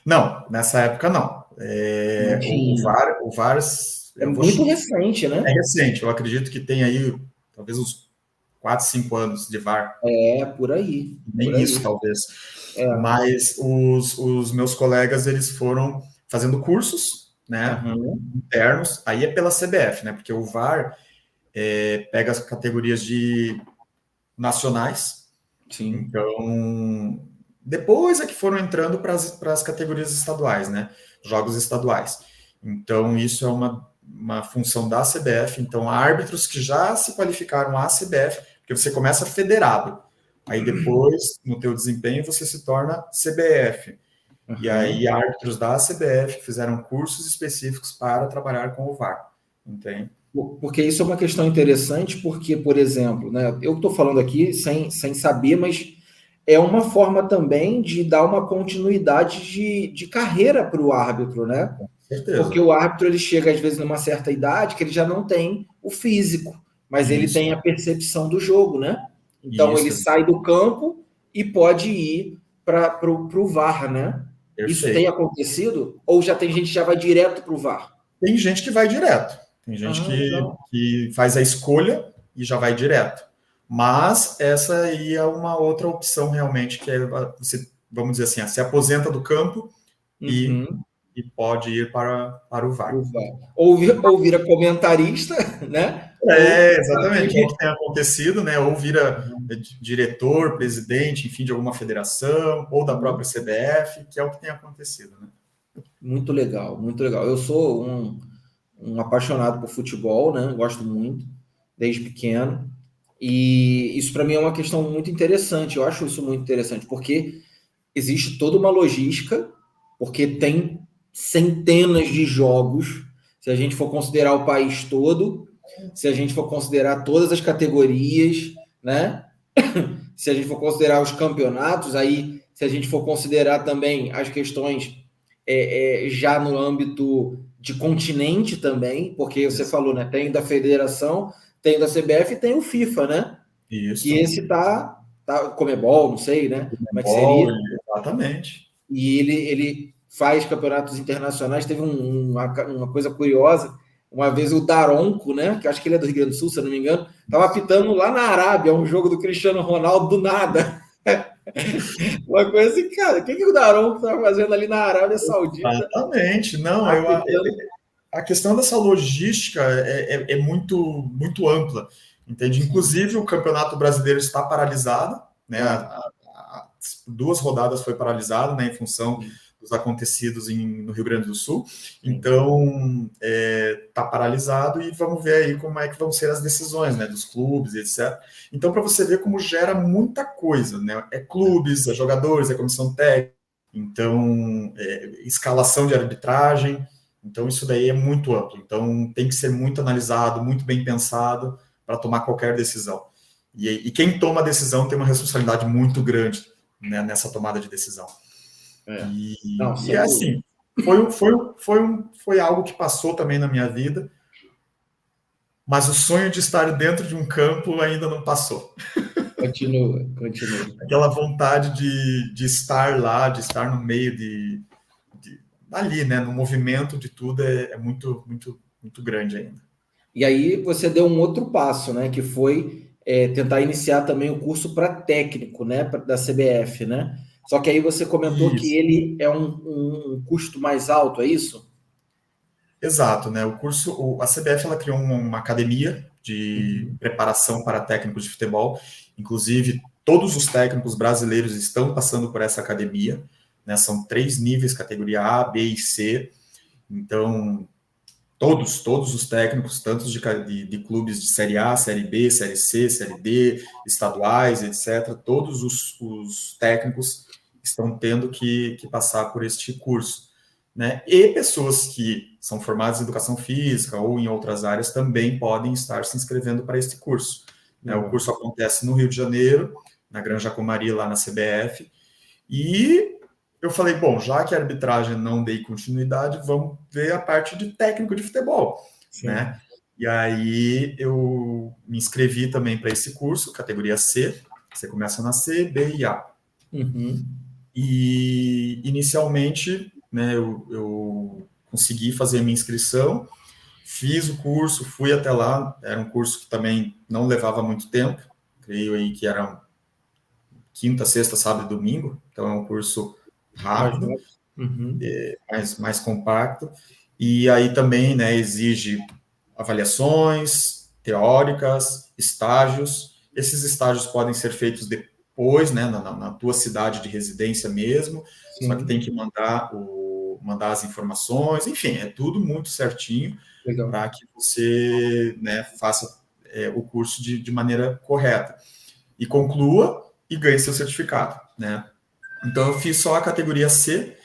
Não, nessa época não. Não tinha. O VAR É muito recente, é né? recente. Eu acredito que tem aí talvez uns 4, 5 anos de VAR. Por aí. Por Nem isso, aí. talvez. Mas os meus colegas, eles foram fazendo cursos, né, internos. Aí é pela CBF, né, porque o VAR pega as categorias de nacionais. Sim. Então, depois é que foram entrando para as categorias estaduais, né, jogos estaduais. Então, isso é uma função da CBF. Então, há árbitros que já se qualificaram à CBF, porque você começa federado. Aí depois, no teu desempenho, você se torna CBF. E aí, árbitros da CBF fizeram cursos específicos para trabalhar com o VAR. Entende? Porque isso é uma questão interessante, porque, por exemplo, né, eu estou falando aqui sem saber, mas é uma forma também de dar uma continuidade de carreira para o árbitro, né? Certeza. Porque o árbitro ele chega às vezes numa certa idade que ele já não tem o físico, mas ele tem a percepção do jogo, né? Então ele sai do campo e pode ir para o VAR, né? Perfeito. Isso tem acontecido? Ou já tem gente que já vai direto para o VAR? Tem gente que vai direto. Tem gente que faz a escolha e já vai direto. Mas essa aí é uma outra opção realmente, que é você, vamos dizer assim, se aposenta do campo e pode ir para o VAR. Ou vira comentarista, né? Exatamente, é o que tem acontecido, né? Ou vira diretor, presidente, enfim, de alguma federação, ou da própria CBF, que é o que tem acontecido, né? Muito legal, muito legal. Eu sou um apaixonado por futebol, né? Gosto muito, desde pequeno. E isso para mim é uma questão muito interessante. Eu acho isso muito interessante, porque existe toda uma logística, porque tem centenas de jogos, se a gente for considerar o país todo, se a gente for considerar todas as categorias, né? Se a gente for considerar os campeonatos, aí se a gente for considerar também as questões já no âmbito de continente também, porque você falou, né? Tem da federação, tem da CBF e tem o FIFA, né? Isso. Que esse tá Comebol, não sei, né? Como é que seria? Exatamente. E ele faz campeonatos internacionais. Teve uma coisa curiosa. Uma vez o Daronco, né? Que acho que ele é do Rio Grande do Sul, se eu não me engano, estava apitando lá na Arábia, um jogo do Cristiano Ronaldo do nada. Uma coisa assim, cara, o que o Daronco estava fazendo ali na Arábia Saudita? Exatamente. Não, a questão dessa logística é muito, muito ampla, entende? Inclusive, o Campeonato Brasileiro está paralisado, né? As 2 rodadas foi paralisado, né, em função dos acontecidos no Rio Grande do Sul. Então, está paralisado e vamos ver aí como é que vão ser as decisões, né, dos clubes, etc. Então, para você ver como gera muita coisa, né? É clubes, é jogadores, é comissão técnica, então, escalação de arbitragem. Então, isso daí é muito amplo. Então, tem que ser muito analisado, muito bem pensado para tomar qualquer decisão. E quem toma a decisão tem uma responsabilidade muito grande, né, nessa tomada de decisão. E assim, foi algo que passou também na minha vida, mas o sonho de estar dentro de um campo ainda não passou. Continua. Aquela vontade de estar lá, de estar no meio ali, né, no movimento de tudo é muito, muito, muito grande ainda. E aí você deu um outro passo, né, que foi tentar iniciar também o curso para técnico, né, da CBF, né? Só que aí você comentou que ele é um custo mais alto, é isso? Exato, né? A CBF ela criou uma academia de preparação para técnicos de futebol. Inclusive, todos os técnicos brasileiros estão passando por essa academia, né? São 3 níveis, categoria A, B e C. Então, todos os técnicos, tanto de clubes de Série A, Série B, Série C, Série D, estaduais, etc., todos os técnicos estão tendo que passar por este curso, né? E pessoas que são formadas em educação física ou em outras áreas também podem estar se inscrevendo para este curso, né? O curso acontece no Rio de Janeiro, na Granja Comari, lá na CBF, e eu falei, bom, já que a arbitragem não dei continuidade, vamos ver a parte de técnico de futebol, né? E aí eu me inscrevi também para esse curso, categoria C. Você começa na C, B e A. E inicialmente, né, eu consegui fazer a minha inscrição, fiz o curso, fui até lá. Era um curso que também não levava muito tempo, creio aí que era quinta, sexta, sábado e domingo, então é um curso rápido, mais compacto, e aí também, né, exige avaliações teóricas, estágios. Esses estágios podem ser feitos depois, né, na tua cidade de residência mesmo, só que tem que mandar as informações, enfim, é tudo muito certinho para que você, né, faça o curso de maneira correta e conclua e ganhe seu certificado, né? Então, eu fiz só a categoria C,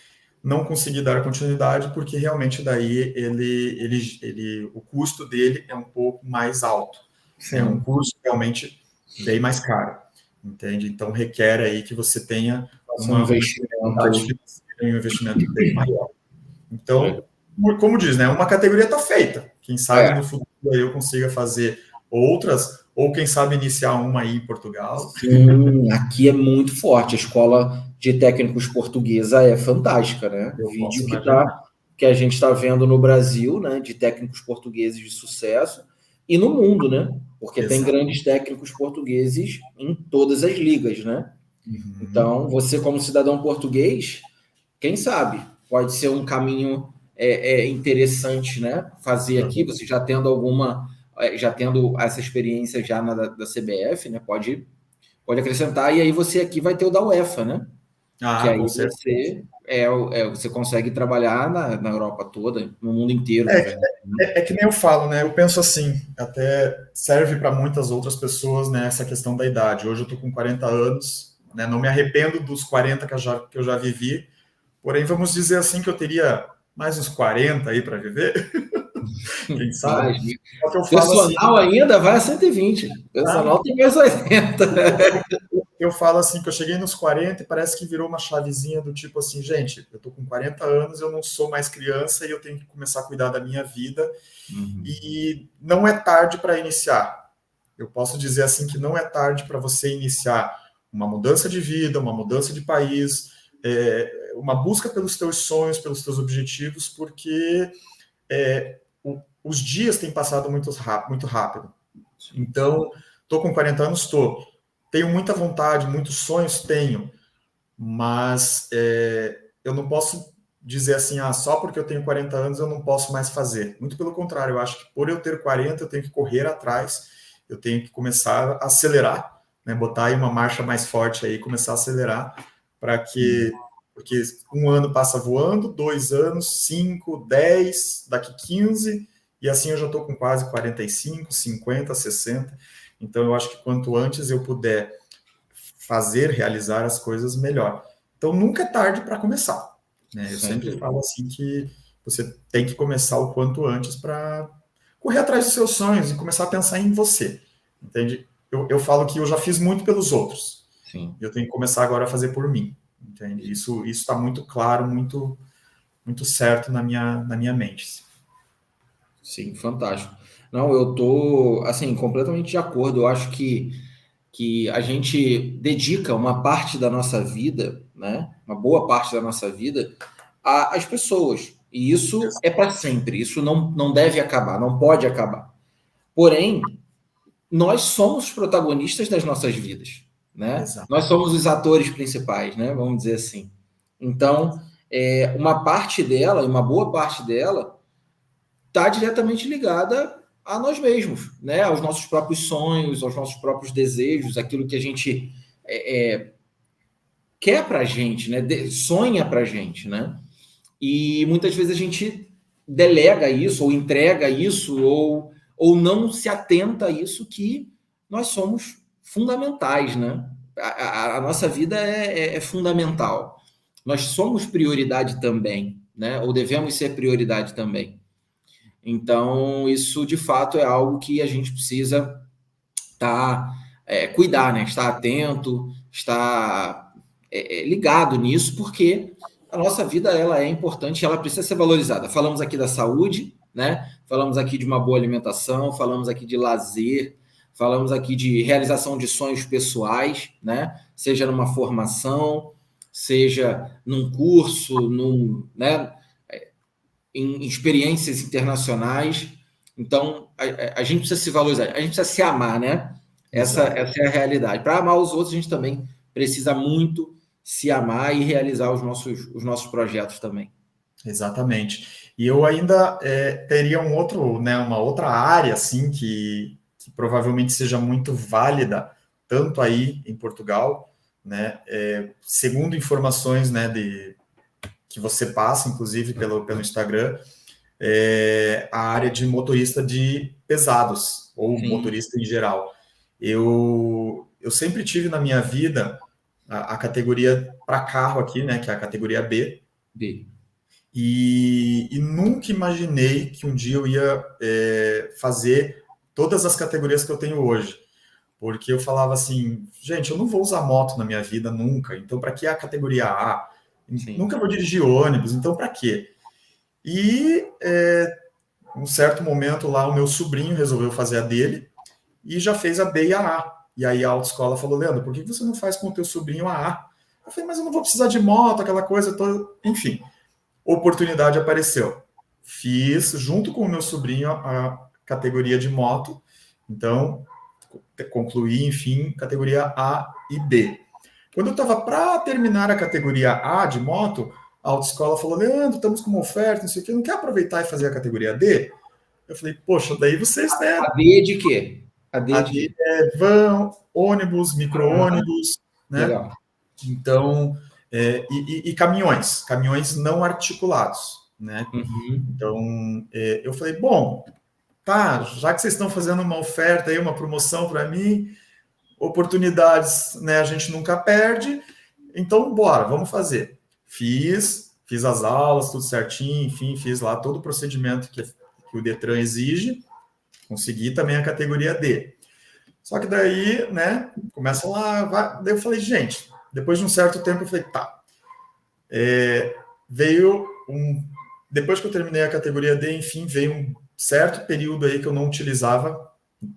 não consegui dar continuidade, porque realmente daí o custo dele é um pouco mais alto. Sim. É um curso realmente bem mais caro, entende? Então, requer aí que você tenha um investimento bem maior. Então, como diz, né? Uma categoria está feita. Quem sabe no futuro eu consiga fazer outras, ou quem sabe iniciar uma aí em Portugal. Sim, aqui é muito forte. A escola de técnicos portuguesa é fantástica, né? O vídeo que a gente está vendo no Brasil, né? De técnicos portugueses de sucesso e no mundo, né? Porque tem grandes técnicos portugueses em todas as ligas, né? Então, você como cidadão português, quem sabe, pode ser um caminho interessante, né? Fazer aqui, você já tendo essa experiência já da CBF, né? Pode acrescentar, e aí você aqui vai ter o da UEFA, né? Que aí você consegue trabalhar na Europa toda, no mundo inteiro. É que nem eu falo, né? Eu penso assim, até serve para muitas outras pessoas, né? Essa questão da idade. Hoje eu tô com 40 anos, né? Não me arrependo dos 40 que eu já vivi, porém, vamos dizer assim que eu teria mais uns 40 aí para viver, quem sabe? Só que eu falo assim, Personal ainda vai a 120. Personal tem mais 80. Eu falo assim, que eu cheguei nos 40 e parece que virou uma chavezinha do tipo assim, gente, eu tô com 40 anos, eu não sou mais criança e eu tenho que começar a cuidar da minha vida. E não é tarde para iniciar. Eu posso dizer assim que não é tarde para você iniciar uma mudança de vida, uma mudança de país, uma busca pelos teus sonhos, pelos teus objetivos, porque os dias têm passado muito rápido. Então, estou com 40 anos, estou. Tenho muita vontade, muitos sonhos, tenho, mas eu não posso dizer assim, só porque eu tenho 40 anos eu não posso mais fazer. Muito pelo contrário, eu acho que por eu ter 40 eu tenho que correr atrás, eu tenho que começar a acelerar, né, botar aí uma marcha mais forte aí, começar a acelerar, porque um ano passa voando, 2 anos, 5, 10, daqui 15, e assim eu já estou com quase 45, 50, 60. Então eu acho que quanto antes eu puder realizar as coisas, melhor. Então nunca é tarde para começar, né? Eu sempre falo assim que você tem que começar o quanto antes para correr atrás dos seus sonhos e começar a pensar em você, entende? Eu falo que eu já fiz muito pelos outros. Sim. Eu tenho que começar agora a fazer por mim, entende? Isso está muito claro, muito certo na minha mente. Sim, fantástico. Não, eu tô assim completamente de acordo. Eu acho que a gente dedica uma parte da nossa vida, né? Uma boa parte da nossa vida às pessoas. E isso é para sempre. Isso não deve acabar, não pode acabar. Porém, nós somos protagonistas das nossas vidas, né? Exato. Nós somos os atores principais, né? Vamos dizer assim. Então, uma parte dela, uma boa parte dela, está diretamente ligada a nós mesmos, né? Aos nossos próprios sonhos, aos nossos próprios desejos, aquilo que a gente quer para a gente, né? Sonha para a gente, né? E muitas vezes a gente delega isso, ou entrega isso, ou não se atenta a isso, que nós somos fundamentais, né? A nossa vida é fundamental. Nós somos prioridade também, né? Ou devemos ser prioridade também. Então, isso de fato é algo que a gente precisa cuidar, né? Estar atento, estar ligado nisso, porque a nossa vida ela é importante, ela precisa ser valorizada. Falamos aqui da saúde, né? Falamos aqui de uma boa alimentação, falamos aqui de lazer, falamos aqui de realização de sonhos pessoais, né? Seja numa formação, seja num curso, né? Em experiências internacionais. Então, a gente precisa se valorizar, a gente precisa se amar, né? Essa é a realidade. Para amar os outros, a gente também precisa muito se amar e realizar os nossos projetos também. Exatamente. E eu ainda teria uma outra área assim que provavelmente seja muito válida, tanto aí em Portugal, né? Segundo informações, né, que você passa, inclusive pelo Instagram, a área de motorista de pesados, ou Sim. motorista em geral. Eu sempre tive na minha vida a categoria para carro aqui, né, que é a categoria B. E nunca imaginei que um dia eu ia fazer todas as categorias que eu tenho hoje. Porque eu falava assim, gente, eu não vou usar moto na minha vida nunca, então para que a categoria A? Sim. Nunca vou dirigir ônibus, então para quê? E um certo momento lá, o meu sobrinho resolveu fazer a dele e já fez a B e a A. E aí a autoescola falou, Leandro, por que você não faz com o teu sobrinho a A? Eu falei, mas eu não vou precisar de moto, aquela coisa toda. Enfim, oportunidade apareceu. Fiz, junto com o meu sobrinho, a categoria de moto. Então, concluí, enfim, categoria A e B. Quando eu estava para terminar a categoria A de moto, a autoescola falou, Leandro, estamos com uma oferta, não sei o quê, não quer aproveitar e fazer a categoria D? Eu falei, poxa, daí vocês... Né? A D é de quê? A D é van, ônibus, micro-ônibus, né? Legal. Então, e caminhões não articulados, né? Uhum. Então, eu falei, bom, tá, já que vocês estão fazendo uma oferta aí, uma promoção para mim, oportunidades, né, a gente nunca perde, então bora, vamos fazer. Fiz as aulas, tudo certinho, enfim, fiz lá todo o procedimento que o Detran exige, consegui também a categoria D. Só que daí, né, começa lá, vai, daí eu falei, gente, depois de um certo tempo eu falei, tá, depois que eu terminei a categoria D, enfim, veio um certo período aí que eu não utilizava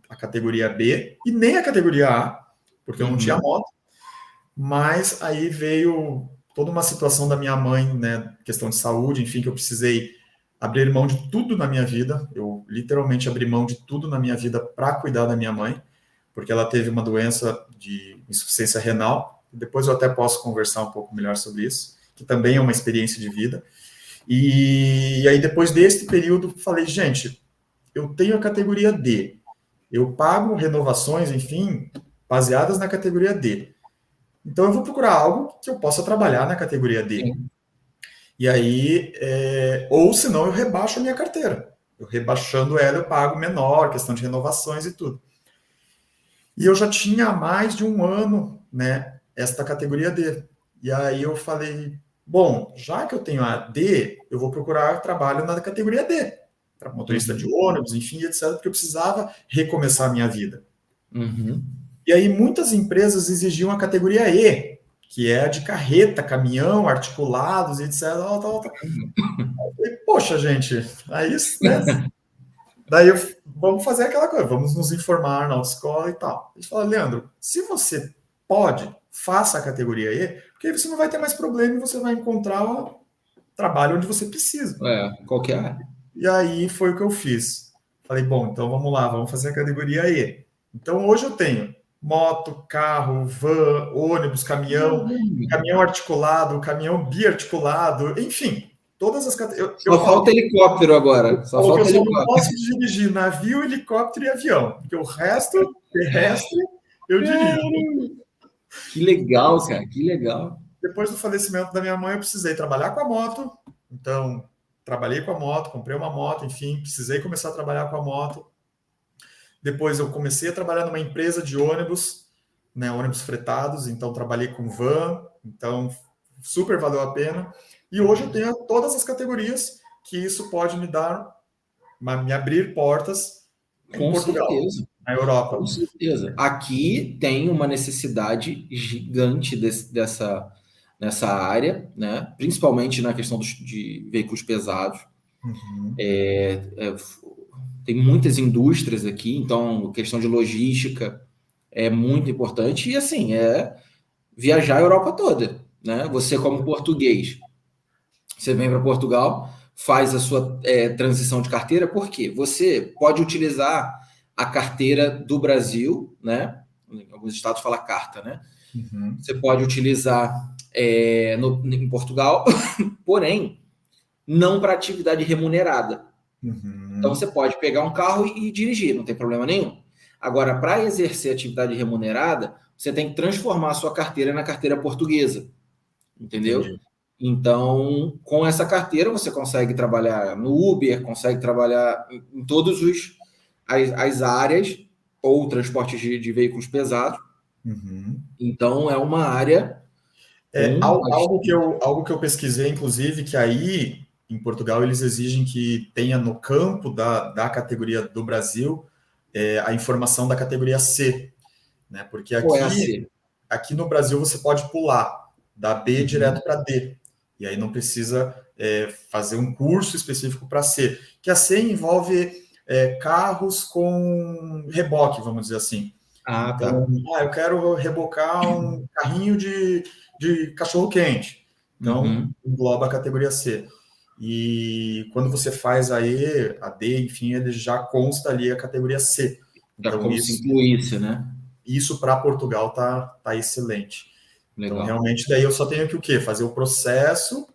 a categoria B e nem a categoria A, porque eu não tinha moto, mas aí veio toda uma situação da minha mãe, né, questão de saúde, enfim, que eu precisei abrir mão de tudo na minha vida, eu literalmente abri mão de tudo na minha vida para cuidar da minha mãe, porque ela teve uma doença de insuficiência renal, depois eu até posso conversar um pouco melhor sobre isso, que também é uma experiência de vida. E aí, depois desse período, falei, gente, eu tenho a categoria D, eu pago renovações, enfim, baseadas na categoria D. Então, eu vou procurar algo que eu possa trabalhar na categoria D. Sim. E aí, ou senão eu rebaixo a minha carteira. Eu rebaixando ela, eu pago menor, questão de renovações e tudo. E eu já tinha há mais de um ano, né, esta categoria D. E aí eu falei, bom, já que eu tenho a D, eu vou procurar trabalho na categoria D, para motorista de ônibus, enfim, etc., porque eu precisava recomeçar a minha vida. E aí muitas empresas exigiam a categoria E, que é a de carreta, caminhão, articulados, etc. Tal. Eu falei, poxa, gente, aí, né? Daí vamos fazer aquela coisa, vamos nos informar na autoescola e tal. Eles falaram, Leandro, se você pode, faça a categoria E, porque aí você não vai ter mais problema e você vai encontrar um trabalho onde você precisa. Qualquer área. E aí foi o que eu fiz. Falei, bom, então vamos lá, vamos fazer a categoria E. Então hoje eu tenho moto, carro, van, ônibus, caminhão, caminhão articulado, caminhão biarticulado, enfim, todas as categorias. Só falta helicóptero agora. Só falta helicóptero. Eu não posso dirigir navio, helicóptero e avião, porque o resto, terrestre, eu dirijo. Que legal, cara, que legal. Depois do falecimento da minha mãe, eu precisei trabalhar com a moto, então trabalhei com a moto, comprei uma moto, enfim, precisei começar a trabalhar com a moto. Depois eu comecei a trabalhar numa empresa de ônibus, né, ônibus fretados, então trabalhei com van, então super valeu a pena. E hoje eu tenho todas as categorias que isso pode me dar, me abrir portas em Portugal, na Europa. Com certeza. Aqui tem uma necessidade gigante nessa área, né? Principalmente na questão de veículos pesados. Tem muitas indústrias aqui, então questão de logística é muito importante. E assim, viajar a Europa toda, né? Você como português, você vem para Portugal, faz a sua transição de carteira, por quê? Você pode utilizar a carteira do Brasil, né? Em alguns estados fala carta, né? Você pode utilizar em Portugal, porém, não para atividade remunerada. Então, você pode pegar um carro e dirigir, não tem problema nenhum. Agora, para exercer atividade remunerada, você tem que transformar a sua carteira na carteira portuguesa, entendeu? Entendi. Então, com essa carteira, você consegue trabalhar no Uber, consegue trabalhar em todas as áreas ou transportes de veículos pesados. Então, é uma área... algo que eu pesquisei, inclusive, que aí, em Portugal, eles exigem que tenha no campo da categoria do Brasil a informação da categoria C. Né? Porque aqui no Brasil você pode pular da B direto para D. E aí não precisa fazer um curso específico para C. Que a C envolve carros com reboque, vamos dizer assim. Então, eu quero rebocar um carrinho de cachorro-quente. Então, engloba a categoria C. E quando você faz a E, a D, enfim, ele já consta ali a categoria C. Então, como se incluísse, né? Isso para Portugal tá excelente. Legal. Então, realmente, daí eu só tenho que o quê? Fazer o processo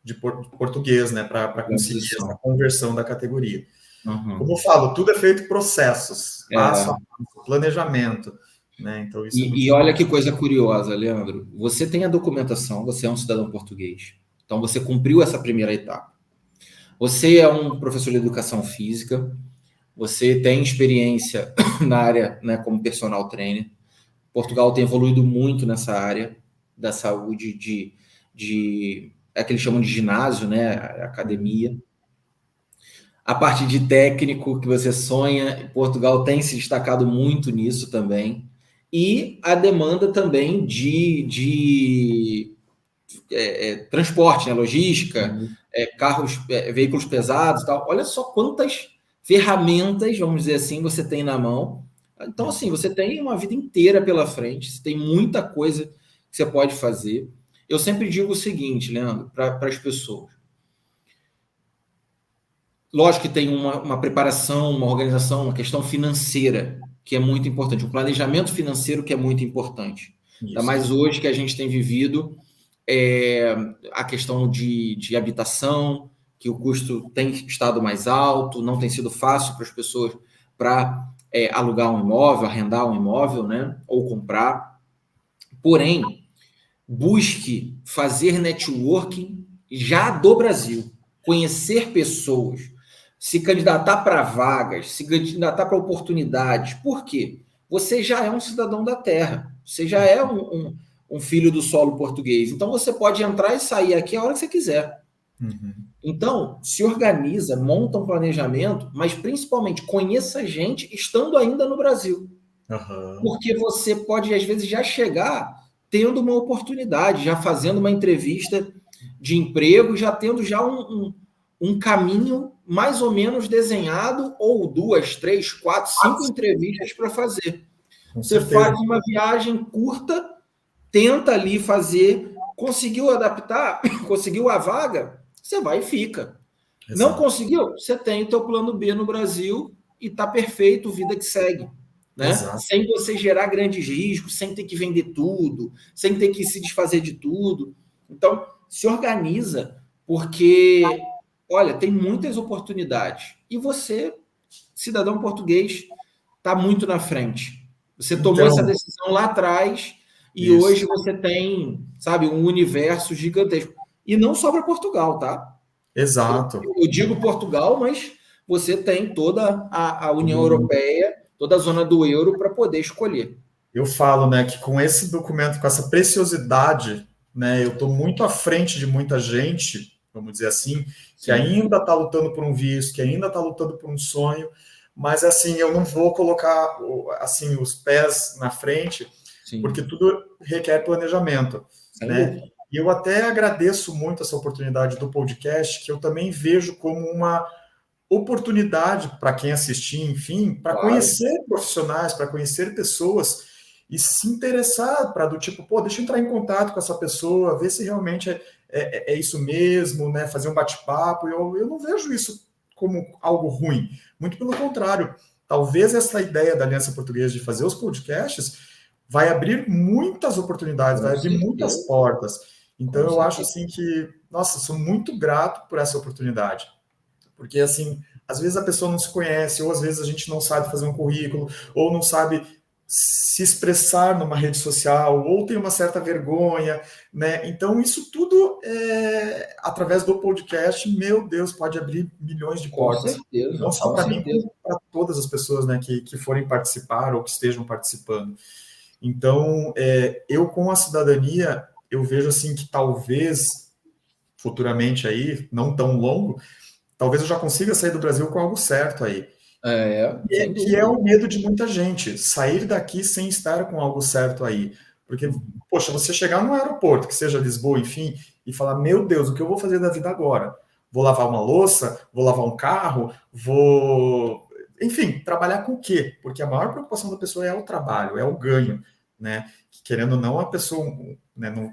de português, né? Para conseguir essa conversão da categoria. Como eu falo, tudo é feito processos, passo a passo, planejamento. Né? Então, isso e olha que coisa curiosa, Leandro. Você tem a documentação, você é um cidadão português. Então, você cumpriu essa primeira etapa. Você é um professor de educação física, você tem experiência na área, né, como personal trainer, Portugal tem evoluído muito nessa área da saúde é que eles chamam de ginásio, né? Academia. A parte de técnico que você sonha, Portugal tem se destacado muito nisso também. E a demanda também de transporte, né? Logística, carros, veículos pesados e tal. Olha só quantas ferramentas, vamos dizer assim, você tem na mão. Então, assim, você tem uma vida inteira pela frente, você tem muita coisa que você pode fazer. Eu sempre digo o seguinte, Leandro, para as pessoas. Lógico que tem uma preparação, uma organização, uma questão financeira que é muito importante, um planejamento financeiro que é muito importante. Ainda mais hoje que a gente tem vivido a questão de habitação, que o custo tem estado mais alto, não tem sido fácil para as pessoas para alugar um imóvel, arrendar um imóvel, né? Ou comprar. Porém, busque fazer networking já do Brasil, conhecer pessoas, se candidatar para vagas, se candidatar para oportunidades. Por quê? Você já é um cidadão da terra, você já é um filho do solo português. Então, você pode entrar e sair aqui a hora que você quiser. Então, se organiza, monta um planejamento, mas principalmente conheça gente estando ainda no Brasil. Porque você pode, às vezes, já chegar tendo uma oportunidade, já fazendo uma entrevista de emprego, já tendo já um caminho mais ou menos desenhado, ou 2, 3, 4, 5 entrevistas para fazer. Você faz uma viagem curta, tenta ali fazer, conseguiu adaptar, conseguiu a vaga, você vai e fica. Exato. Não conseguiu? Você tem o teu plano B no Brasil e está perfeito, vida que segue. Né? Sem você gerar grandes riscos, sem ter que vender tudo, sem ter que se desfazer de tudo. Então, se organiza, porque, olha, tem muitas oportunidades. E você, cidadão português, está muito na frente. Você tomou essa decisão lá atrás e hoje você tem, sabe, um universo gigantesco. E não só para Portugal, tá? Exato. Eu digo Portugal, mas você tem toda a União Europeia, toda a zona do euro para poder escolher. Eu falo, né, que com esse documento, com essa preciosidade, né, eu estou muito à frente de muita gente, vamos dizer assim, que ainda está lutando por um visto, que ainda está lutando por um sonho, mas assim, eu não vou colocar assim os pés na frente, porque tudo requer planejamento, né? E eu até agradeço muito essa oportunidade do podcast, que eu também vejo como uma oportunidade para quem assistir, enfim, para conhecer profissionais, para conhecer pessoas e se interessar para do tipo, pô, deixa eu entrar em contato com essa pessoa, ver se realmente é isso mesmo, né? Fazer um bate-papo. Eu não vejo isso como algo ruim. Muito pelo contrário. Talvez essa ideia da Aliança Portuguesa de fazer os podcasts vai abrir muitas oportunidades, vai abrir muitas portas. Então, eu acho assim que, nossa, sou muito grato por essa oportunidade. Porque, assim, às vezes a pessoa não se conhece, ou às vezes a gente não sabe fazer um currículo, ou não sabe se expressar numa rede social, ou tem uma certa vergonha, né? Então, isso tudo, através do podcast, meu Deus, pode abrir milhões de portas. Com certeza, não só para mim, como para todas as pessoas, né, que forem participar ou que estejam participando. Então, eu com a cidadania, eu vejo assim que talvez, futuramente aí, não tão longo, talvez eu já consiga sair do Brasil com algo certo aí. Que é o medo de muita gente, sair daqui sem estar com algo certo aí. Porque, poxa, você chegar no aeroporto, que seja Lisboa, enfim, e falar, meu Deus, o que eu vou fazer da vida agora? Vou lavar uma louça? Vou lavar um carro? Vou... Enfim, trabalhar com o quê? Porque a maior preocupação da pessoa é o trabalho, é o ganho, né? Querendo ou não, a pessoa, né, não...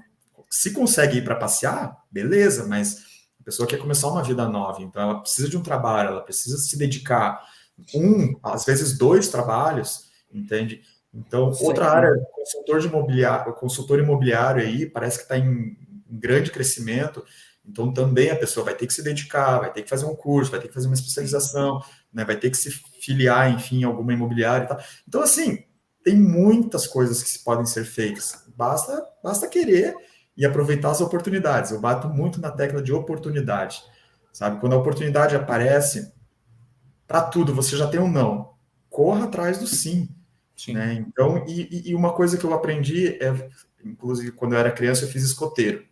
se consegue ir para passear, beleza, mas a pessoa quer começar uma vida nova, então ela precisa de um trabalho, ela precisa se dedicar às vezes 2 trabalhos, entende? Então, outra área, consultor imobiliário aí, parece que está em grande crescimento, então também a pessoa vai ter que se dedicar, vai ter que fazer um curso, vai ter que fazer uma especialização, né, vai ter que se filiar, enfim, em alguma imobiliária e tal. Então, assim, tem muitas coisas que podem ser feitas, basta querer e aproveitar as oportunidades. Eu bato muito na tecla de oportunidade, sabe? Quando a oportunidade aparece, para tudo, você já tem um não. Corra atrás do sim. né? Então, e uma coisa que eu aprendi, inclusive quando eu era criança, eu fiz escoteiro.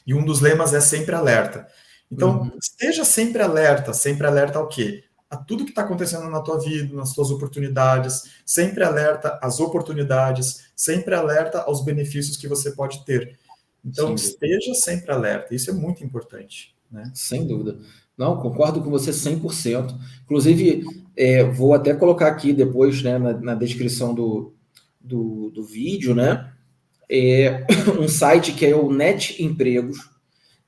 E um dos lemas é sempre alerta. Então, esteja sempre alerta ao quê? A tudo que está acontecendo na tua vida, nas tuas oportunidades, sempre alerta às oportunidades, sempre alerta aos benefícios que você pode ter. Então, esteja sempre alerta, isso é muito importante, né? Sem dúvida. Não, concordo com você 100%. Inclusive, vou até colocar aqui depois, né, na descrição do vídeo, né, um site que é o Net Empregos,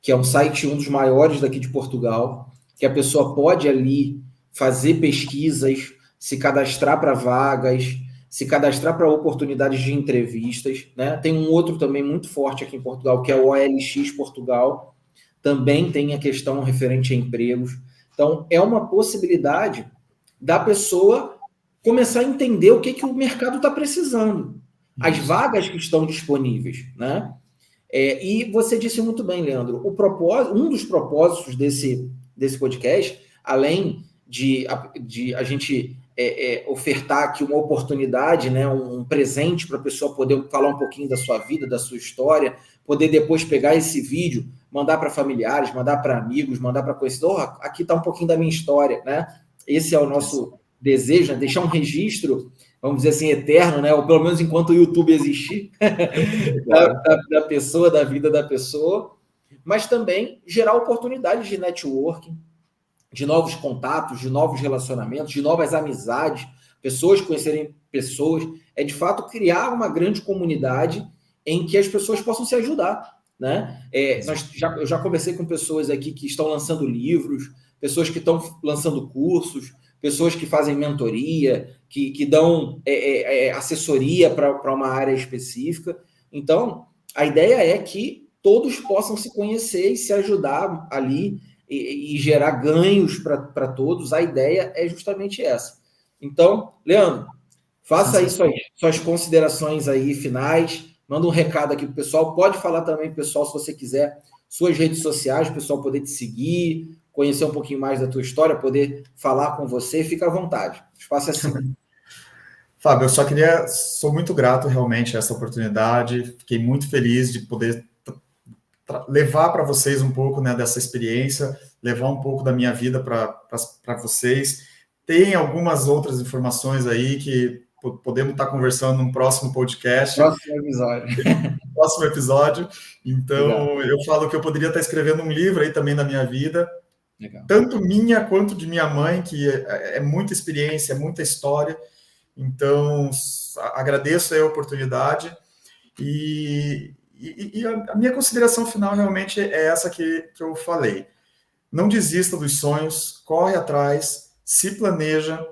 que é um site, um dos maiores daqui de Portugal, que a pessoa pode ali fazer pesquisas, se cadastrar para vagas, se cadastrar para oportunidades de entrevistas, né? Tem um outro também muito forte aqui em Portugal, que é o OLX Portugal, também tem a questão referente a empregos. Então, é uma possibilidade da pessoa começar a entender o que o mercado está precisando, as vagas que estão disponíveis, né? E você disse muito bem, Leandro, um dos propósitos desse podcast, além de a gente ofertar aqui uma oportunidade, né, um presente para a pessoa poder falar um pouquinho da sua vida, da sua história, poder depois pegar esse vídeo, mandar para familiares, mandar para amigos, mandar para conhecedores, aqui está um pouquinho da minha história, né? Esse é o nosso desejo, né? Deixar um registro, vamos dizer assim, eterno, né? Ou pelo menos enquanto o YouTube existir, da pessoa, da vida da pessoa, mas também gerar oportunidades de networking, de novos contatos, de novos relacionamentos, de novas amizades, pessoas conhecerem pessoas, de fato criar uma grande comunidade em que as pessoas possam se ajudar, né? Eu já conversei com pessoas aqui que estão lançando livros, pessoas que estão lançando cursos, pessoas que fazem mentoria, que dão assessoria para uma área específica. Então, a ideia é que todos possam se conhecer e se ajudar ali e gerar ganhos para todos. A ideia é justamente essa. Então, Leandro, faça aí suas considerações aí finais, manda um recado aqui para o pessoal. Pode falar também, pessoal, se você quiser, suas redes sociais, o pessoal poder te seguir, conhecer um pouquinho mais da tua história, poder falar com você, fica à vontade. O espaço é seu. Fábio, sou muito grato realmente a essa oportunidade, fiquei muito feliz de poder levar para vocês um pouco, né, dessa experiência, levar um pouco da minha vida para vocês. Tem algumas outras informações aí que podemos estar conversando num próximo podcast. Próximo episódio. Então, legal. Eu falo que eu poderia estar escrevendo um livro aí também da minha vida, legal. Tanto minha quanto de minha mãe, que é muita experiência, é muita história. Então, agradeço aí a oportunidade e a minha consideração final realmente é essa que eu falei. Não desista dos sonhos, corre atrás, se planeja.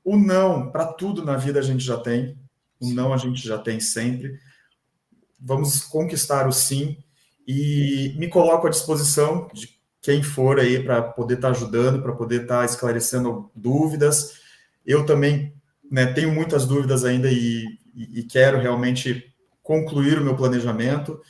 O não, para tudo na vida a gente já tem. O não a gente já tem sempre. Vamos conquistar o sim. E me coloco à disposição de quem for aí para poder estar ajudando, para poder estar esclarecendo dúvidas. Eu também, né, tenho muitas dúvidas ainda e quero realmente concluir o meu planejamento.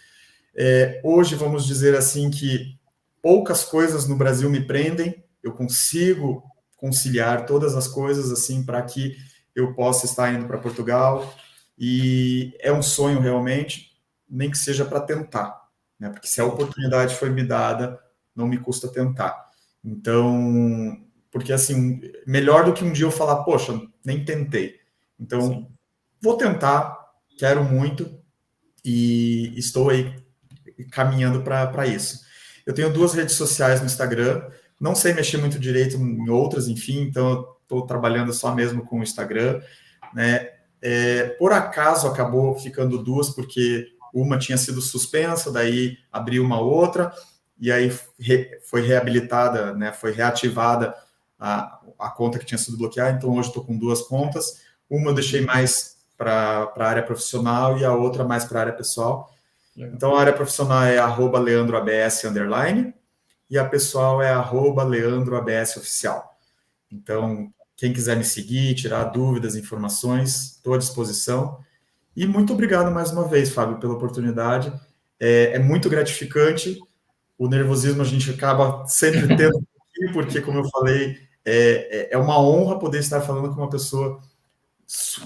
Hoje, vamos dizer assim, que poucas coisas no Brasil me prendem, eu consigo conciliar todas as coisas assim para que eu possa estar indo para Portugal, e é um sonho realmente, nem que seja para tentar, né? Porque se a oportunidade foi me dada, não me custa tentar. Então, porque assim, melhor do que um dia eu falar, poxa, nem tentei. Então, sim, vou tentar, quero muito, e estou aí caminhando para isso. Eu tenho 2 redes sociais no Instagram, não sei mexer muito direito em outras, enfim, então eu estou trabalhando só mesmo com o Instagram, né? Por acaso acabou ficando 2, porque uma tinha sido suspensa, daí abriu uma outra, e aí foi reabilitada, né? Foi reativada a conta que tinha sido bloqueada, então hoje estou com 2 contas, uma eu deixei mais para a área profissional e a outra mais para a área pessoal. Legal. Então, a área profissional é @leandroabs_, e a pessoal é @leandroabsoficial. Então, quem quiser me seguir, tirar dúvidas, informações, estou à disposição. E muito obrigado mais uma vez, Fábio, pela oportunidade. É muito gratificante. O nervosismo a gente acaba sempre tendo, porque, como eu falei, é uma honra poder estar falando com uma pessoa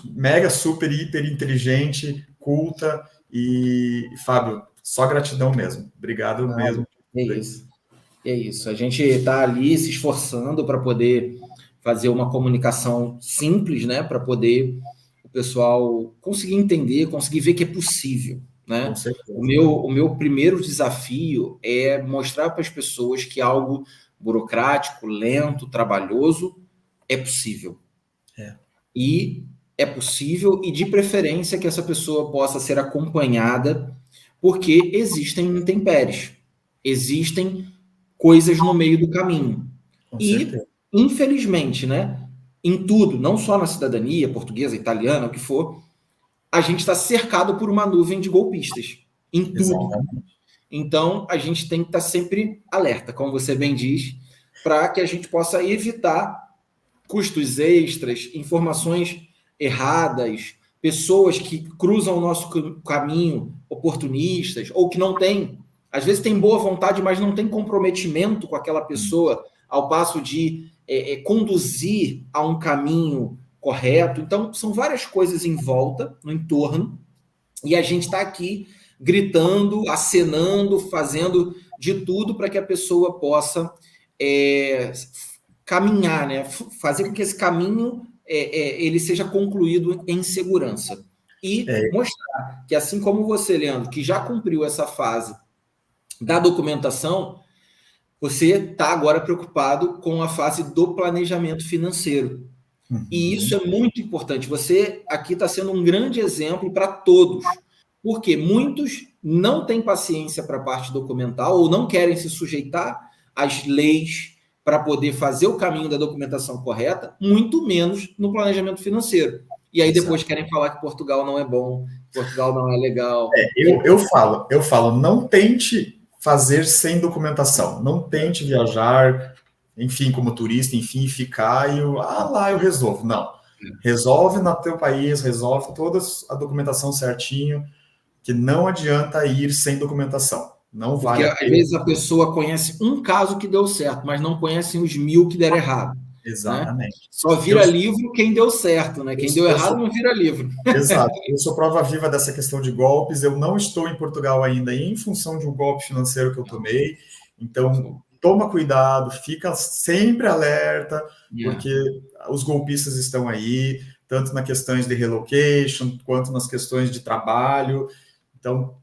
mega, super, hiper inteligente, culta, e Fábio, só gratidão mesmo. Obrigado mesmo. É isso. É isso. A gente está ali se esforçando para poder fazer uma comunicação simples, né? Para poder o pessoal conseguir entender, conseguir ver que é possível, né? Com certeza. O meu primeiro desafio é mostrar para as pessoas que algo burocrático, lento, trabalhoso é possível. E é possível, e de preferência que essa pessoa possa ser acompanhada, porque existem intempéries, existem coisas no meio do caminho. Com e, certeza. Infelizmente, né, em tudo, não só na cidadania, portuguesa, italiana, o que for, a gente está cercado por uma nuvem de golpistas. Em tudo. Exatamente. Então, a gente tem que estar sempre alerta, como você bem diz, para que a gente possa evitar custos extras, informações erradas, pessoas que cruzam o nosso caminho, oportunistas, ou que não têm, às vezes tem boa vontade, mas não tem comprometimento com aquela pessoa, ao passo de conduzir a um caminho correto. Então, são várias coisas em volta, no entorno, e a gente está aqui gritando, acenando, fazendo de tudo para que a pessoa possa caminhar, né? Fazer com que esse caminho ele seja concluído em segurança. E mostrar que, assim como você, Leandro, que já cumpriu essa fase da documentação, você está agora preocupado com a fase do planejamento financeiro. E isso é muito importante. Você aqui está sendo um grande exemplo para todos, porque muitos não têm paciência para a parte documental ou não querem se sujeitar às leis para poder fazer o caminho da documentação correta, muito menos no planejamento financeiro. E aí depois querem falar que Portugal não é bom, Portugal não é legal. Eu falo, não tente fazer sem documentação, não tente viajar, enfim, como turista, enfim, ficar e lá eu resolvo. Não, resolve no teu país, resolve toda a documentação certinho, que não adianta ir sem documentação. Não vale. Porque às vezes a pessoa conhece um caso que deu certo, mas não conhece os 1000 que deram errado. Exatamente. Né? Só vira livro quem deu certo, né? Quem deu errado não vira livro. Exato. Eu sou prova viva dessa questão de golpes. Eu não estou em Portugal ainda em função de um golpe financeiro que eu tomei. Então, toma cuidado, fica sempre alerta, porque os golpistas estão aí, tanto nas questões de relocation, quanto nas questões de trabalho. Então,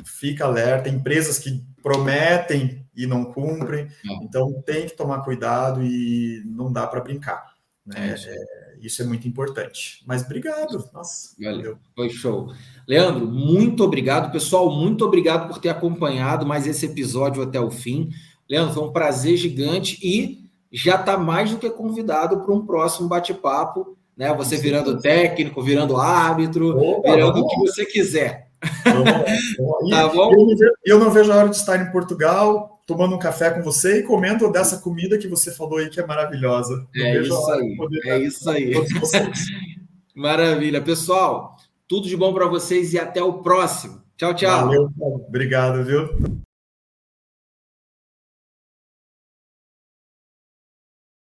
fica alerta. Empresas que prometem e não cumprem. Então, tem que tomar cuidado e não dá para brincar. Né? Isso é muito importante. Mas obrigado. Nossa, valeu. Foi show. Leandro, muito obrigado. Pessoal, muito obrigado por ter acompanhado mais esse episódio até o fim. Leandro, foi um prazer gigante e já está mais do que convidado para um próximo bate-papo, né? Você virando técnico, virando árbitro, virando o que você quiser. Vamos. Tá bom? Eu não vejo a hora de estar em Portugal, tomando um café com você e comendo dessa comida que você falou aí, que é maravilhosa. É isso aí. Maravilha. Pessoal, tudo de bom para vocês e até o próximo. Tchau, tchau. Valeu, obrigado, viu?